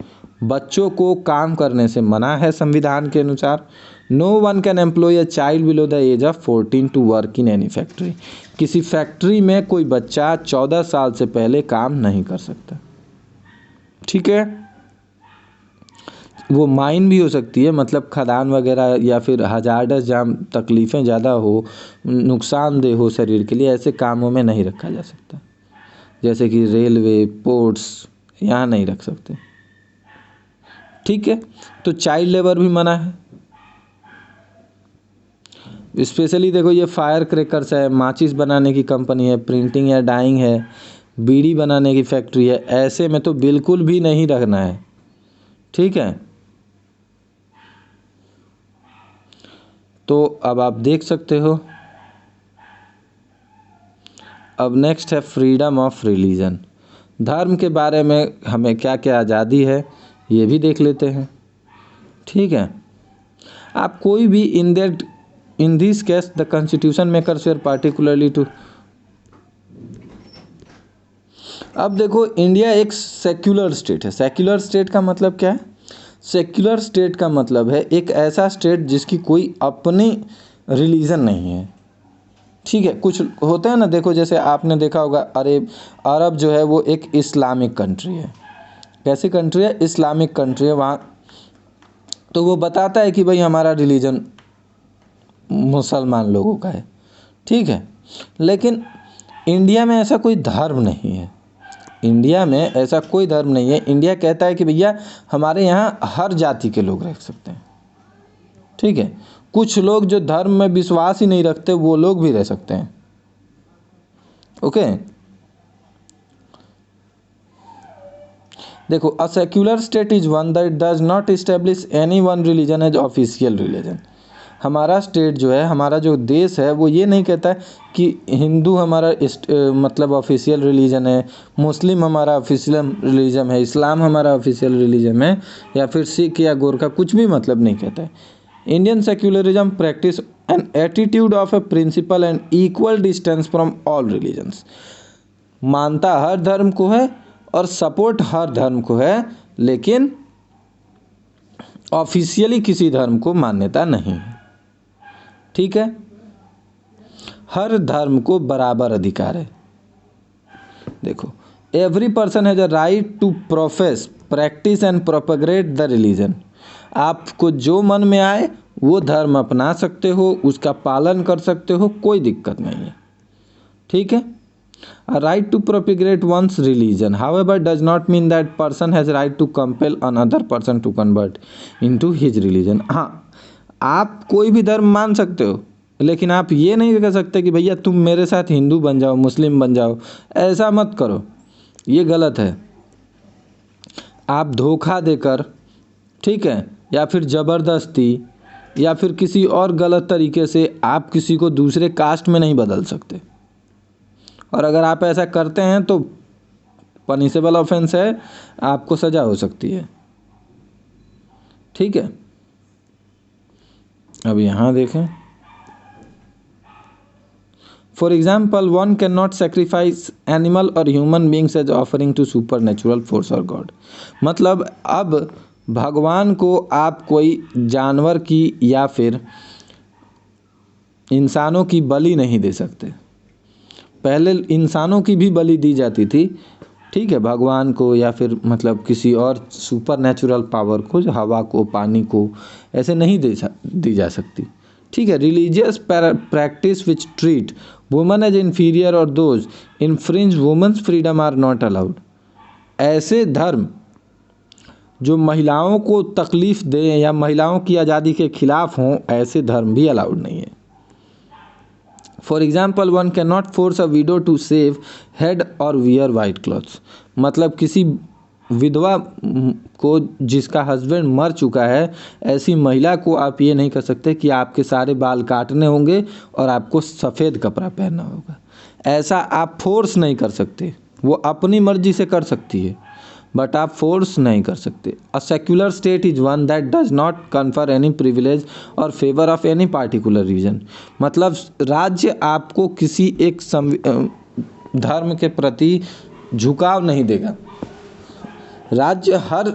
बच्चों को काम करने से मना है संविधान के अनुसार। No one can employ a child below the age of 14 to work in any factory. किसी फैक्ट्री में कोई बच्चा 14 साल से पहले काम नहीं कर सकता। ठीक है, वो माइन भी हो सकती है, मतलब खदान वगैरह या फिर हजार्डस जहाँ तकलीफ़ें ज़्यादा हो, नुकसानदेह हो शरीर के लिए, ऐसे कामों में नहीं रखा जा सकता। जैसे कि रेलवे, पोर्ट्स, यहाँ नहीं रख सकते। ठीक है, तो चाइल्ड लेबर भी मना है। स्पेशली देखो ये फायर क्रैकर्स है, माचिस बनाने की कंपनी है, प्रिंटिंग या डाइंग है, बीड़ी बनाने की फैक्ट्री है, ऐसे में तो बिल्कुल भी नहीं रखना है। ठीक है, तो अब आप देख सकते हो। अब नेक्स्ट है फ्रीडम ऑफ रिलीजन। धर्म के बारे में हमें क्या क्या आज़ादी है ये भी देख लेते हैं। ठीक है, आप कोई भी in this case the constitution makers were particularly to. अब देखो इंडिया एक सेक्युलर स्टेट है। सेक्युलर स्टेट का मतलब क्या है? सेक्युलर स्टेट का मतलब है एक ऐसा स्टेट जिसकी कोई अपनी रिलीजन नहीं है। ठीक है, कुछ होता है ना, देखो जैसे आपने देखा होगा अरब जो है वो एक इस्लामिक कंट्री है। कैसी कंट्री है? इस्लामिक कंट्री है। वहाँ तो वो बताता है कि भाई हमारा रिलीजन मुसलमान लोगों का है। ठीक है, लेकिन इंडिया में ऐसा कोई धर्म नहीं है। इंडिया में ऐसा कोई धर्म नहीं है। इंडिया कहता है कि भैया हमारे यहाँ हर जाति के लोग रह सकते हैं। ठीक है, कुछ लोग जो धर्म में विश्वास ही नहीं रखते वो लोग भी रह सकते हैं। ओके, देखो a secular state is one that does not establish any one religion as official religion. हमारा स्टेट जो है, हमारा जो देश है, वो ये नहीं कहता है कि हिंदू हमारा मतलब ऑफिशियल रिलीजन है, मुस्लिम हमारा ऑफिशियल रिलीजन है, इस्लाम हमारा ऑफिशियल रिलीजन है, या फिर सिख या गोरखा, कुछ भी मतलब नहीं कहता है। Indian secularism practice an attitude of a principle and equal distance from all religions. मानता हर धर्म को है और सपोर्ट हर धर्म को है, लेकिन ऑफिशियली किसी धर्म को मान्यता नहीं है। ठीक है, हर धर्म को बराबर अधिकार है। देखो, every person has a right to profess, practice and propagate the religion. आपको जो मन में आए वो धर्म अपना सकते हो, उसका पालन कर सकते हो, कोई दिक्कत नहीं है। ठीक है, a right to propagate one's religion however does not mean that person has right to compel another person to convert into his religion। हाँ, आप कोई भी धर्म मान सकते हो, लेकिन आप ये नहीं कह सकते कि भैया तुम मेरे साथ हिंदू बन जाओ, मुस्लिम बन जाओ। ऐसा मत करो, ये गलत है। आप धोखा देकर, ठीक है, या फिर ज़बरदस्ती या फिर किसी और गलत तरीके से आप किसी को दूसरे कास्ट में नहीं बदल सकते। और अगर आप ऐसा करते हैं तो पनिशेबल ऑफेंस है, आपको सज़ा हो सकती है। ठीक है, अब यहाँ देखें, for example one can not sacrifice animal और human beings as offering to super natural force और गॉड। मतलब अब भगवान को आप कोई जानवर की या फिर इंसानों की बलि नहीं दे सकते। पहले इंसानों की भी बलि दी जाती थी, ठीक है, भगवान को या फिर मतलब किसी और सुपर नेचुरल पावर को, हवा को, पानी को, ऐसे नहीं दी जा सकती। ठीक है, religious practice which treat woman as inferior और those infringe women's freedom are not allowed. ऐसे धर्म जो महिलाओं को तकलीफ़ दें या महिलाओं की आज़ादी के खिलाफ हों, ऐसे धर्म भी अलाउड नहीं है। For example one can not force a widow to shave head or wear white clothes. मतलब किसी विधवा को, जिसका हस्बैंड मर चुका है, ऐसी महिला को आप ये नहीं कर सकते कि आपके सारे बाल काटने होंगे और आपको सफ़ेद कपड़ा पहनना होगा। ऐसा आप फोर्स नहीं कर सकते। वो अपनी मर्जी से कर सकती है, बट आप फोर्स नहीं कर सकते। A secular state is one that does not confer any privilege और favour of any particular reason. मतलब राज्य आपको किसी एक धर्म के प्रति झुकाव नहीं देगा। राज्य हर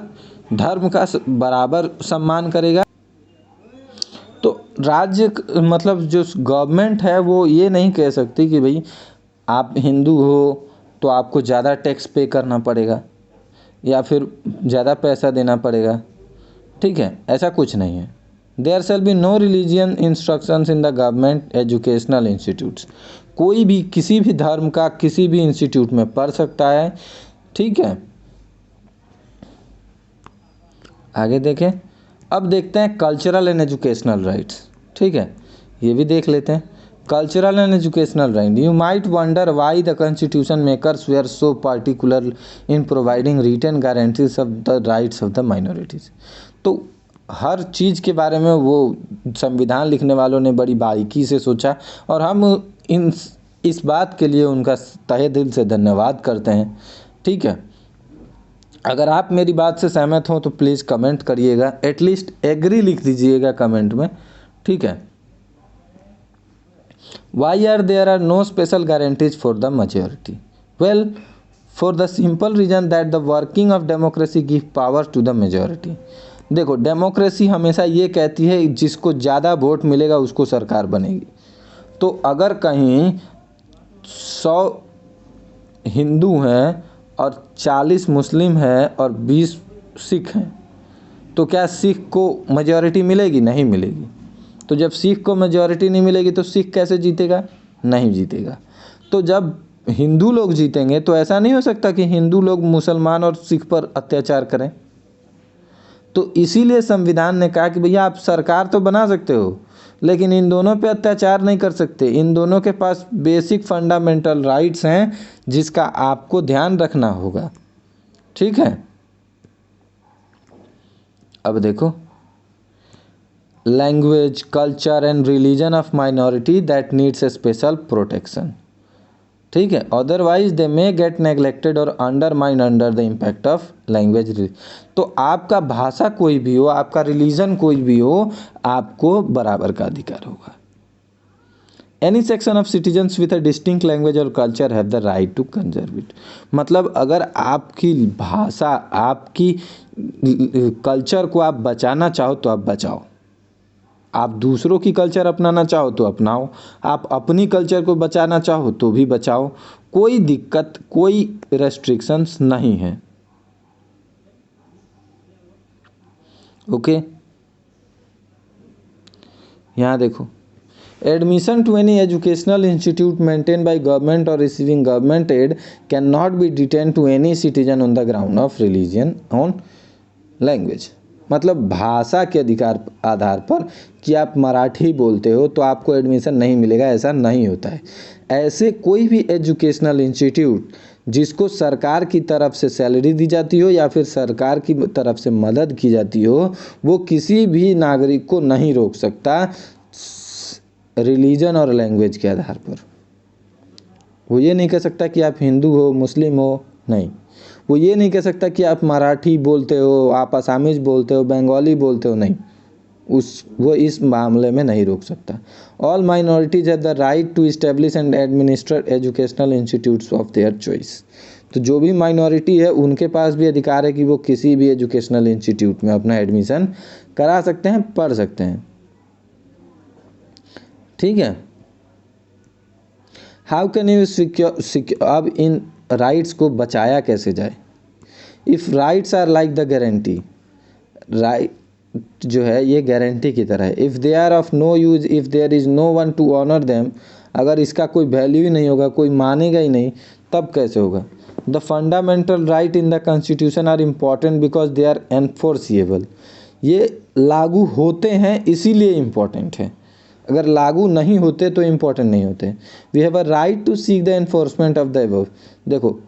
धर्म का बराबर सम्मान करेगा। तो राज्य मतलब जो गवर्नमेंट है वो ये नहीं कह सकती कि भाई आप हिंदू हो तो आपको ज़्यादा टैक्स पे करना पड़ेगा या फिर ज़्यादा पैसा देना पड़ेगा, ठीक है, ऐसा कुछ नहीं है। There shall be no religion instructions in the government educational institutes. कोई भी किसी भी धर्म का किसी भी इंस्टीट्यूट में पढ़ सकता है, ठीक है। आगे देखें, अब देखते हैं कल्चरल एंड एजुकेशनल राइट्स, ठीक है, ये भी देख लेते हैं। Cultural and educational right, you might wonder why the constitution makers were so particular in providing written guarantees of the rights of the minorities. तो हर चीज़ के बारे में वो संविधान लिखने वालों ने बड़ी बारीकी से सोचा और हम इस बात के लिए उनका तहे दिल से धन्यवाद करते हैं, ठीक है। अगर आप मेरी बात से सहमत हो तो प्लीज़ कमेंट करिएगा, एटलीस्ट एग्री लिख दीजिएगा कमेंट में, ठीक है। Why are there are no special guarantees for the majority? Well, for the simple reason that the working of democracy give power to the majority. देखो, डेमोक्रेसी हमेशा ये कहती है जिसको ज़्यादा वोट मिलेगा उसको सरकार बनेगी। तो अगर कहीं 100 हिंदू हैं और 40 मुस्लिम हैं और 20 सिख हैं, तो क्या सिख को मेजॉरिटी मिलेगी? नहीं मिलेगी। तो जब सिख को मेजॉरिटी नहीं मिलेगी तो सिख कैसे जीतेगा? नहीं जीतेगा। तो जब हिंदू लोग जीतेंगे तो ऐसा नहीं हो सकता कि हिंदू लोग मुसलमान और सिख पर अत्याचार करें। तो इसीलिए संविधान ने कहा कि भैया आप सरकार तो बना सकते हो लेकिन इन दोनों पे अत्याचार नहीं कर सकते। इन दोनों के पास बेसिक फंडामेंटल राइट्स हैं जिसका आपको ध्यान रखना होगा, ठीक है। अब देखो, language, culture and religion of minority that needs a special protection, ठीक है। Otherwise they may get neglected और undermine under the impact of language. तो आपका भाषा कोई भी हो, आपका रिलीजन कोई भी हो, आपको बराबर का अधिकार होगा। Any section of citizens with a distinct language और culture have the right to conserve it. मतलब अगर आपकी भाषा, आपकी कल्चर को आप बचाना चाहो तो आप बचाओ, आप दूसरों की कल्चर अपनाना चाहो तो अपनाओ, आप अपनी कल्चर को बचाना चाहो तो भी बचाओ, कोई दिक्कत, कोई रेस्ट्रिक्शंस नहीं है, ओके। यहाँ देखो, admission to any educational institute maintain by government और receiving government aid can not be detain to any citizen on the ground of religion on language. मतलब भाषा के अधिकार आधार पर कि आप मराठी बोलते हो तो आपको एडमिशन नहीं मिलेगा, ऐसा नहीं होता है। ऐसे कोई भी एजुकेशनल इंस्टीट्यूट जिसको सरकार की तरफ से सैलरी दी जाती हो या फिर सरकार की तरफ से मदद की जाती हो, वो किसी भी नागरिक को नहीं रोक सकता रिलीजन और लैंग्वेज के आधार पर। वो ये नहीं कह सकता कि आप हिंदू हो, मुस्लिम हो, नहीं। वो ये नहीं कह सकता कि आप मराठी बोलते हो, आप असामीज बोलते हो, बंगाली बोलते हो, नहीं। वो इस मामले में नहीं रोक सकता। All minorities have the right to establish and administer educational institutes of their choice. तो जो भी माइनॉरिटी है उनके पास भी अधिकार है कि वो किसी भी एजुकेशनल इंस्टीट्यूट में अपना एडमिशन करा सकते हैं, पढ़ सकते हैं, ठीक है। हाउ कैन यू सिक्योर, अब इन राइट्स को बचाया कैसे जाए? If rights are like the guarantee, right जो है ये गारंटी की तरह है। If they are of no use, if there is no one to honour them, अगर इसका कोई वैल्यू ही नहीं होगा, कोई मानेगा ही नहीं, तब कैसे होगा? The fundamental right in the constitution are important because they are enforceable. ये लागू होते हैं इसीलिए इम्पॉर्टेंट है, अगर लागू नहीं होते तो इम्पॉर्टेंट नहीं होते। We have a right to seek the enforcement of the above. देखो,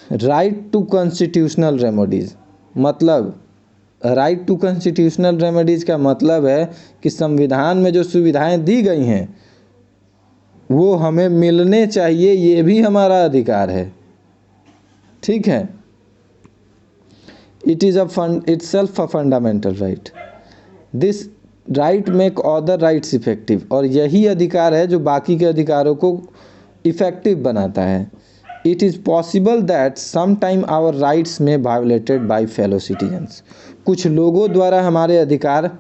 राइट टू कॉन्स्टिट्यूशनल रेमेडीज़, मतलब राइट टू कॉन्स्टिट्यूशनल रेमेडीज़ का मतलब है कि संविधान में जो सुविधाएं दी गई हैं वो हमें मिलने चाहिए, ये भी हमारा अधिकार है। ठीक है, it is it's self a fundamental right. This right make other rights effective, और यही अधिकार है जो बाकी के अधिकारों को इफेक्टिव बनाता है। It is possible that some time our rights में वायोलेटेड बाय फेलो सिटीजन्स, कुछ लोगों द्वारा हमारे अधिकार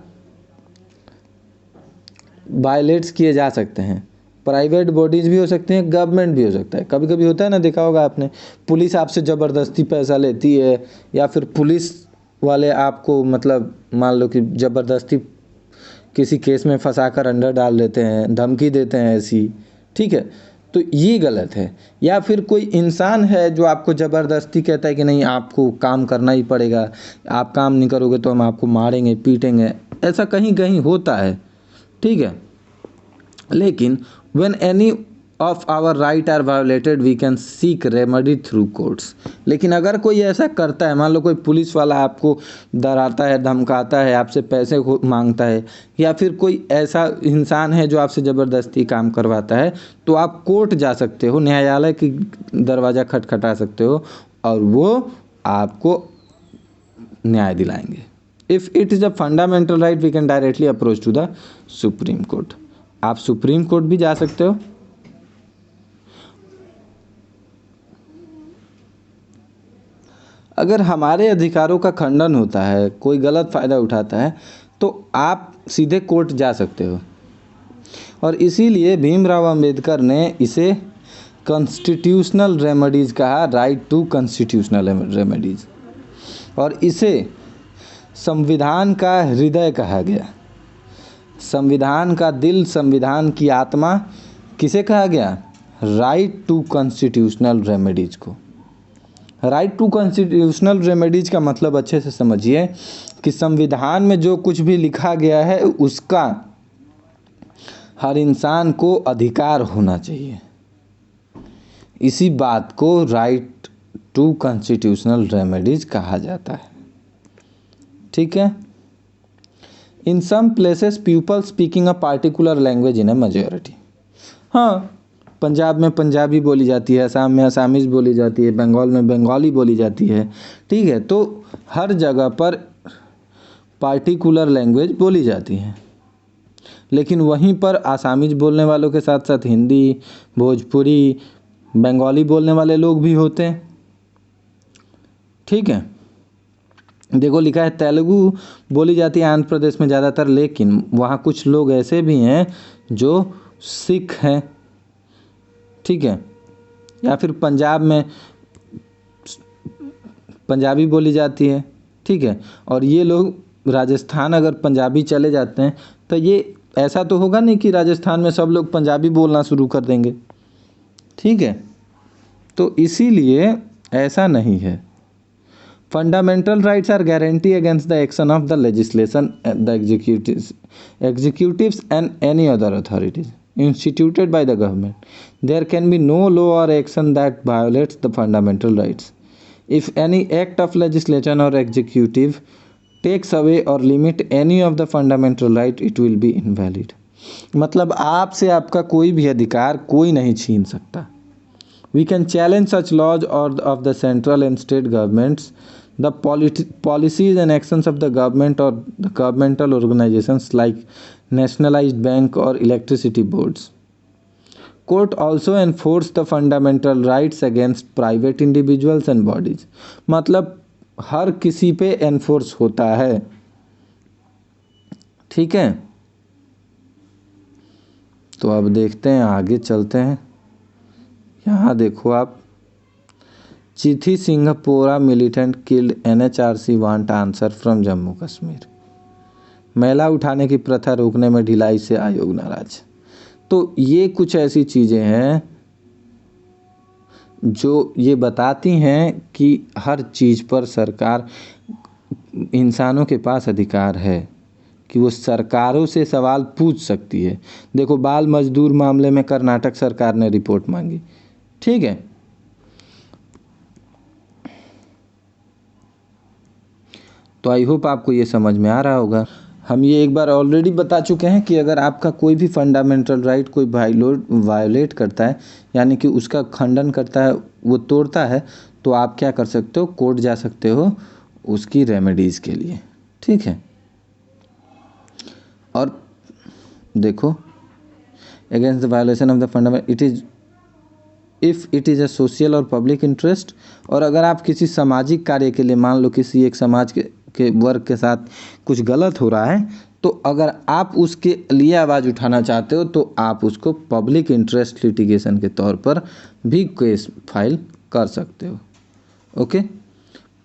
वायलेट्स किए जा सकते हैं। प्राइवेट बॉडीज़ भी हो सकते हैं, गवर्नमेंट भी हो सकता है। कभी कभी होता है ना, देखा होगा आपने, पुलिस आपसे ज़बरदस्ती पैसा लेती है, या फिर पुलिस वाले आपको मतलब मान लो कि ज़बरदस्ती किसी केस में फंसा कर अंदर डाल देते हैं, धमकी देते हैं ऐसी। ठीक है, तो ये गलत है। या फिर कोई इंसान है जो आपको ज़बरदस्ती कहता है कि नहीं आपको काम करना ही पड़ेगा, आप काम नहीं करोगे तो हम आपको मारेंगे पीटेंगे, ऐसा कहीं कहीं होता है। ठीक है, लेकिन when any of our right are violated we can seek remedy through courts। लेकिन अगर कोई ऐसा करता है, मान लो कोई पुलिस वाला आपको डराता है, धमकाता है, आपसे पैसे मांगता है, या फिर कोई ऐसा इंसान है जो आपसे ज़बरदस्ती काम करवाता है, तो आप कोर्ट जा सकते हो, न्यायालय की दरवाज़ा खटखटा सकते हो और वो आपको न्याय दिलाएंगे। If it is a fundamental right we can directly approach to the supreme court. आप सुप्रीम कोर्ट भी जा सकते हो। अगर हमारे अधिकारों का खंडन होता है, कोई गलत फ़ायदा उठाता है, तो आप सीधे कोर्ट जा सकते हो। और इसीलिए भीमराव अंबेडकर ने इसे कॉन्स्टिट्यूशनल रेमेडीज़ कहा, राइट टू कॉन्स्टिट्यूशनल रेमेडीज़, और इसे संविधान का हृदय कहा गया। संविधान का दिल, संविधान की आत्मा किसे कहा गया? राइट टू कॉन्स्टिट्यूशनल रेमेडीज़ को। राइट टू कॉन्स्टिट्यूशनल रेमेडीज़ का मतलब अच्छे से समझिए कि संविधान में जो कुछ भी लिखा गया है उसका हर इंसान को अधिकार होना चाहिए। इसी बात को राइट टू कॉन्स्टिट्यूशनल रेमेडीज़ कहा जाता है। ठीक है, in some places people speaking a particular language in a majority. हाँ, पंजाब में पंजाबी बोली जाती है, असम में असामीज़ बोली जाती है, बंगाल में बंगाली बोली जाती है। ठीक है, तो हर जगह पर पार्टिकुलर लैंग्वेज बोली जाती है, लेकिन वहीं पर आसामीज़ बोलने वालों के साथ साथ हिंदी, भोजपुरी, बंगाली बोलने वाले लोग भी होते हैं। ठीक है, देखो लिखा है तेलुगु बोली जाती है आंध्र प्रदेश में ज़्यादातर, लेकिन वहाँ कुछ लोग ऐसे भी हैं जो सिख हैं। ठीक है, या फिर पंजाब में पंजाबी बोली जाती है। ठीक है, और ये लोग राजस्थान अगर पंजाबी चले जाते हैं तो ये ऐसा तो होगा नहीं कि राजस्थान में सब लोग पंजाबी बोलना शुरू कर देंगे। ठीक है, तो इसीलिए ऐसा नहीं है। Fundamental rights are guarantee against the action of the legislation, the executives and any other authorities instituted by the government. There can be no law or action that violates the fundamental rights. If any act of legislation or executive takes away or limit any of the fundamental right, it will be invalid. मतलब आपसे आपका कोई भी अधिकार कोई नहीं छीन सकता। We can challenge such laws or of the central and state governments, the policies and actions of the government or the governmental organizations like nationalized bank or electricity boards. Court also enforce the fundamental rights against private individuals and bodies. मतलब हर किसी पे enforce होता है। ठीक है, तो अब देखते हैं, आगे चलते हैं। यहाँ देखो आप, Chithi Singhpora militant killed NHRC want answer from Jammu Kashmir. मैला उठाने की प्रथा रोकने में ढिलाई से आयोग नाराज। तो ये कुछ ऐसी चीज़ें हैं जो ये बताती हैं कि हर चीज़ पर सरकार, इंसानों के पास अधिकार है कि वो सरकारों से सवाल पूछ सकती है। देखो, बाल मजदूर मामले में कर्नाटक सरकार ने रिपोर्ट मांगी। ठीक है, तो आई होप आपको ये समझ में आ रहा होगा। हम ये एक बार ऑलरेडी बता चुके हैं कि अगर आपका कोई भी फंडामेंटल राइट कोई वायोलेट करता है, यानी कि उसका खंडन करता है, वो तोड़ता है, तो आप क्या कर सकते हो, कोर्ट जा सकते हो उसकी रेमेडीज़ के लिए। ठीक है, और देखो, against the violation of the fundamental it is if it is a social और पब्लिक इंटरेस्ट, और अगर आप किसी सामाजिक कार्य के लिए, मान लो किसी एक समाज के वर्ग के साथ कुछ गलत हो रहा है, तो अगर आप उसके लिए आवाज़ उठाना चाहते हो तो आप उसको पब्लिक इंटरेस्ट लिटिगेशन के तौर पर भी केस फाइल कर सकते हो। Okay,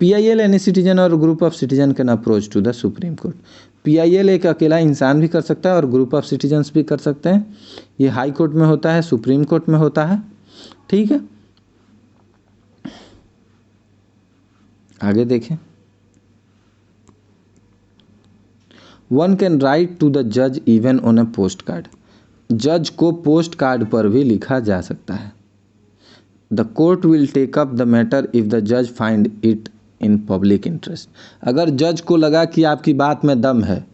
PIL any citizen or group of citizen can approach to the supreme court. PIL एक अकेला इंसान भी कर सकता है और ग्रुप ऑफ सिटीजन्स भी कर सकते हैं। ये हाई कोर्ट में होता है, सुप्रीम कोर्ट में होता है। ठीक है, आगे देखें। One can write to the जज even on a post card. जज को पोस्ट कार्ड पर भी लिखा जा सकता है। The court will take up the matter if the जज find it in public interest. अगर जज को लगा कि आपकी बात में दम है,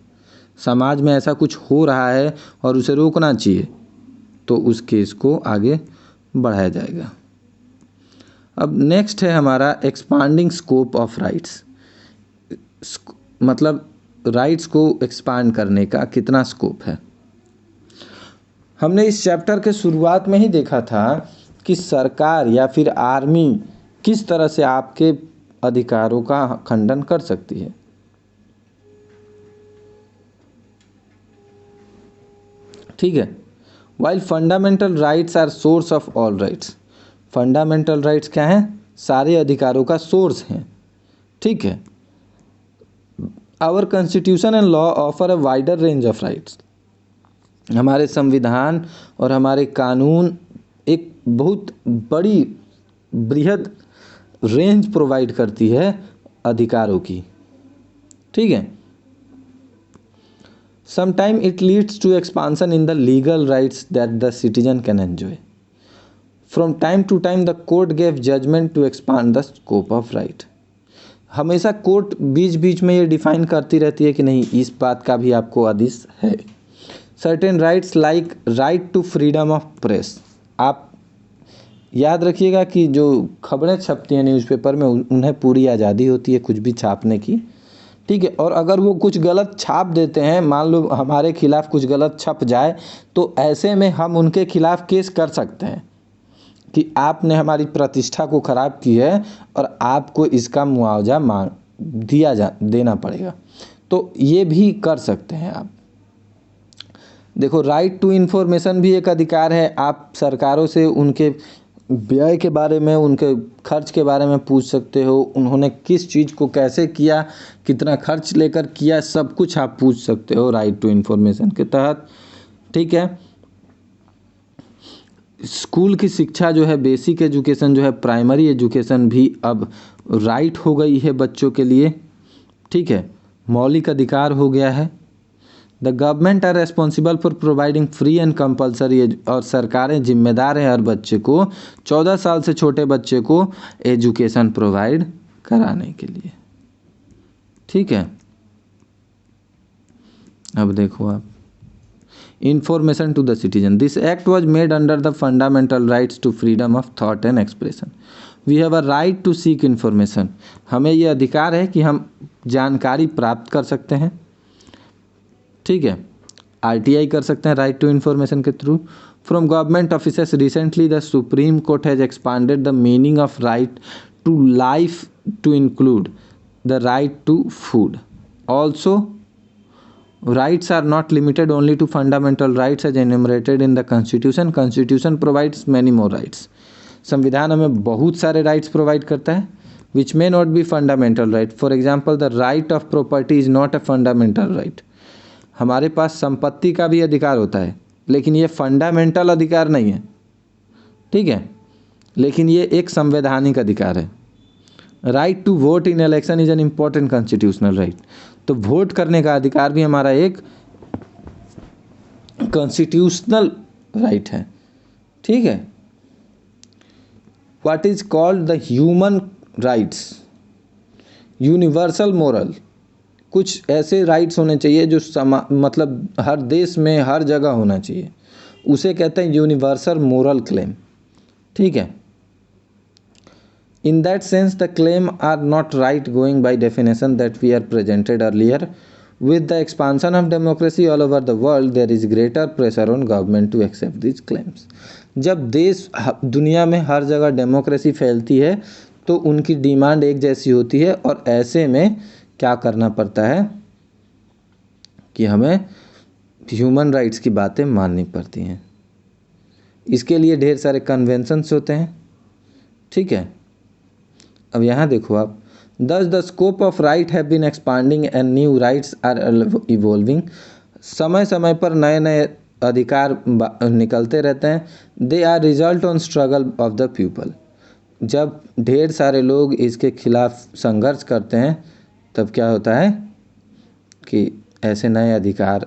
समाज में ऐसा कुछ हो रहा है और उसे रोकना चाहिए, तो उस केस को आगे बढ़ाया जाएगा। अब नेक्स्ट है हमारा एक्सपांडिंग स्कोप ऑफ राइट्स। मतलब राइट्स को एक्सपांड करने का कितना स्कोप है। हमने इस चैप्टर के शुरुआत में ही देखा था कि सरकार या फिर आर्मी किस तरह से आपके अधिकारों का खंडन कर सकती है। ठीक है, while fundamental rights are source of all rights. Fundamental rights क्या हैं? सारे अधिकारों का सोर्स हैं। ठीक है, our constitution and law offer a wider range of rights. हमारे संविधान और हमारे कानून एक बहुत बड़ी बृहद रेंज प्रोवाइड करती है अधिकारों की। ठीक है, sometime it leads to expansion in the legal rights that the citizen can enjoy. From time to time the court gave judgement to expand the scope of right. हमेशा कोर्ट बीच बीच में ये डिफाइन करती रहती है कि नहीं, इस बात का भी आपको आदेश है। Certain rights like right to freedom of press. आप याद रखिएगा कि जो खबरें छपती हैं न्यूज़पेपर में, उन्हें पूरी आज़ादी होती है कुछ भी छापने की। ठीक है, और अगर वो कुछ गलत छाप देते हैं, मान लो हमारे खिलाफ कुछ गलत छप जाए, तो ऐसे में हम उनके खिलाफ केस कर सकते हैं कि आपने हमारी प्रतिष्ठा को खराब की है और आपको इसका मुआवजा देना पड़ेगा। तो ये भी कर सकते हैं आप। देखो, राइट टू इन्फॉर्मेशन भी एक अधिकार है। आप सरकारों से उनके व्यय के बारे में, उनके खर्च के बारे में पूछ सकते हो। उन्होंने किस चीज़ को कैसे किया, कितना खर्च लेकर किया, सब कुछ आप पूछ सकते हो राइट टू इन्फॉर्मेशन के तहत। ठीक है, स्कूल की शिक्षा जो है, बेसिक एजुकेशन जो है, प्राइमरी एजुकेशन भी अब राइट हो गई है बच्चों के लिए। ठीक है, मौलिक अधिकार हो गया है। The government are responsible for providing free and compulsory, और सरकारें जिम्मेदार हैं हर बच्चे को, 14 साल से छोटे बच्चे को एजुकेशन प्रोवाइड कराने के लिए। ठीक है, अब देखो आप, information to the citizen. This act was made under the fundamental rights to freedom of thought and expression. We have a right to seek information. हमें ये अधिकार है कि हम जानकारी प्राप्त कर सकते हैं। ठीक है, RTI कर सकते हैं राइट टू इन्फॉर्मेशन के थ्रू। From government officers recently the supreme court has expanded the meaning of right to life to include the right to food. Also rights are not limited only to fundamental rights as enumerated in the constitution. Constitution provides many more rights. संविधान हमें बहुत सारे rights provide करता है which may not be fundamental right. For example, the right of property is not a fundamental right. हमारे पास संपत्ति का भी अधिकार होता है, लेकिन ये फंडामेंटल अधिकार नहीं है। ठीक है, लेकिन ये एक संवैधानिक अधिकार है। Right to vote in election is an important constitutional right. तो वोट करने का अधिकार भी हमारा एक कॉन्स्टिट्यूशनल राइट है। ठीक है, what is called the human rights, universal moral कुछ ऐसे राइट्स होने चाहिए जो मतलब हर देश में हर जगह होना चाहिए, उसे कहते हैं यूनिवर्सल मोरल क्लेम। ठीक है, in that sense the claim are not right going by definition that we are presented earlier. With the expansion of democracy all over the world, there is greater pressure on government to accept these claims. जब देश दुनिया में हर जगह democracy फैलती है तो उनकी demand एक जैसी होती है, और ऐसे में क्या करना पड़ता है कि हमें ह्यूमन राइट्स की बातें माननी पड़ती हैं। इसके लिए ढेर सारे कन्वेंशंस होते हैं। ठीक है, अब यहाँ देखो आप, Thus the scope of right have been expanding and new rights are evolving. समय समय पर नए नए अधिकार निकलते रहते हैं। They are result on struggle of the people. जब ढेर सारे लोग इसके खिलाफ संघर्ष करते हैं तब क्या होता है कि ऐसे नए अधिकार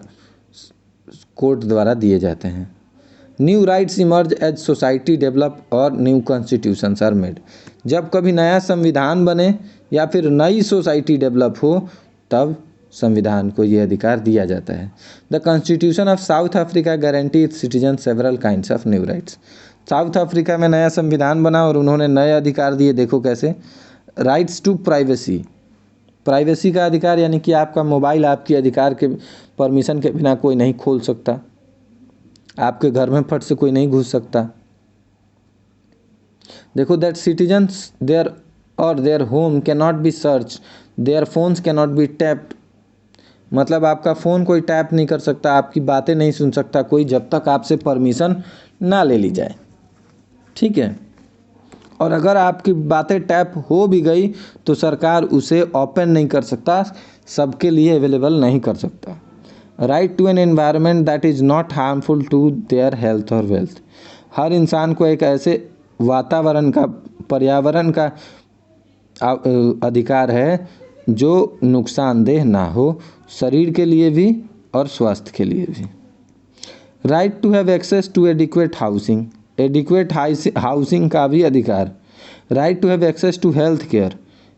कोर्ट द्वारा दिए जाते हैं। New rights emerge as society develop और न्यू कॉन्स्टिट्यूशंस आर मेड। जब कभी नया संविधान बने या फिर नई सोसाइटी डेवलप हो तब संविधान को ये अधिकार दिया जाता है। The constitution of south Africa guarantee it's citizen several kinds of new rights. South Africa में नया संविधान बना और उन्होंने नए अधिकार दिए। देखो कैसे, राइट्स टू प्राइवेसी, प्राइवेसी का अधिकार, यानी कि आपका मोबाइल आपके अधिकार के परमिशन के बिना कोई नहीं खोल सकता, आपके घर में फट से कोई नहीं घुस सकता। देखो, दैट सिटीजन्स देयर और their home can not B search, their phones can not B tapped. मतलब आपका फ़ोन कोई टैप नहीं कर सकता, आपकी बातें नहीं सुन सकता कोई, जब तक आपसे परमिशन ना ले ली जाए। ठीक है, और अगर आपकी बातें टैप हो भी गई तो सरकार उसे ओपन नहीं कर सकता, सबके लिए अवेलेबल नहीं कर सकता। Right to an environment that is not harmful to their health और वेल्थ। हर इंसान को एक ऐसे वातावरण का, पर्यावरण का अधिकार है जो नुकसानदेह ना हो, शरीर के लिए भी और स्वास्थ्य के लिए भी। Right to have access to adequate housing, adequate housing का भी अधिकार। Right to have access to health care,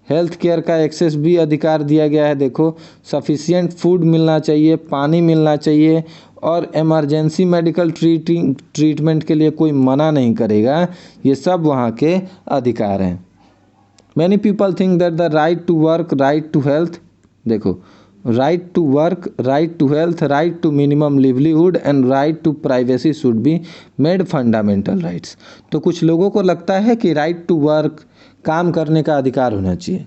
health care का एक्सेस भी अधिकार दिया गया है। देखो, सफिशिएंट फूड मिलना चाहिए, पानी मिलना चाहिए, और इमरजेंसी मेडिकल ट्रीटमेंट के लिए कोई मना नहीं करेगा, ये सब वहाँ के अधिकार हैं। Many people think that the right to work, right to health, देखो, right to work, right to health, right to minimum livelihood and right to privacy should be made fundamental rights. तो कुछ लोगों को लगता है कि राइट टू वर्क, काम करने का अधिकार होना चाहिए,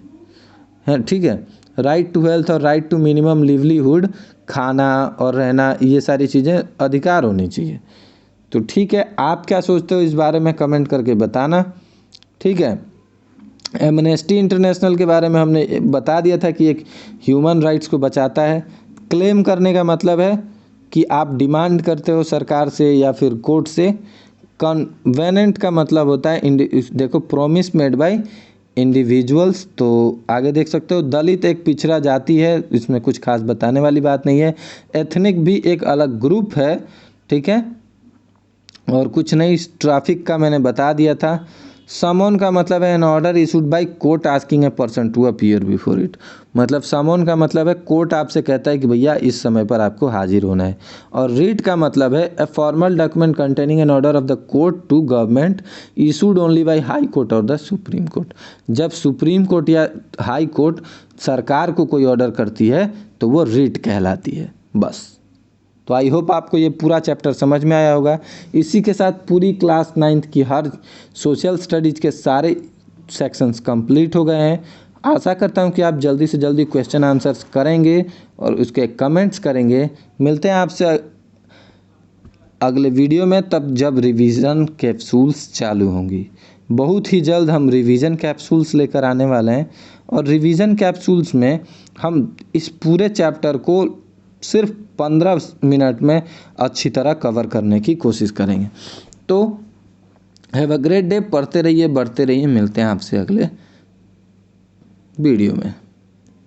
है, ठीक है। राइट टू हेल्थ और राइट टू मिनिमम लिवलीहुड, खाना और रहना, ये सारी चीज़ें अधिकार होनी चाहिए। तो ठीक है, आप क्या सोचते हो इस बारे में कमेंट करके बताना। ठीक है, एमनेस्टी इंटरनेशनल के बारे में हमने बता दिया था कि एक ह्यूमन राइट्स को बचाता है। क्लेम करने का मतलब है कि आप डिमांड करते हो सरकार से या फिर कोर्ट से। कन्वेनेंट का मतलब होता है, देखो, प्रॉमिस मेड बाय इंडिविजुअल्स। तो आगे देख सकते हो, दलित एक पिछड़ा जाति है, इसमें कुछ खास बताने वाली बात नहीं है। एथनिक भी एक अलग ग्रुप है, ठीक है, और कुछ नहीं। ट्रैफिक का मैंने बता दिया था। समन का मतलब है an order issued by court asking a person to appear before it. मतलब समन का मतलब है कोर्ट आपसे कहता है कि भैया इस समय पर आपको हाजिर होना है। और रीट का मतलब है a formal document containing an order of the court to government issued only by high court और द सुप्रीम कोर्ट। जब सुप्रीम कोर्ट या हाई कोर्ट सरकार को कोई ऑर्डर करती है तो वो रीट कहलाती है। बस, तो आई होप आपको ये पूरा चैप्टर समझ में आया होगा। इसी के साथ पूरी क्लास 9th की हर सोशल स्टडीज़ के सारे सेक्शंस कंप्लीट हो गए हैं। आशा करता हूँ कि आप जल्दी से जल्दी क्वेश्चन आंसर्स करेंगे और उसके कमेंट्स करेंगे। मिलते हैं आपसे अगले वीडियो में, तब जब रिवीजन कैप्सूल्स चालू होंगी। बहुत ही जल्द हम रिवीजन कैप्सूल्स लेकर आने वाले हैं, और रिवीजन कैप्सूल्स में हम इस पूरे चैप्टर को सिर्फ 15 मिनट में अच्छी तरह कवर करने की कोशिश करेंगे। तो हैव अ ग्रेट डे, पढ़ते रहिए, बढ़ते रहिए। मिलते हैं आपसे अगले वीडियो में।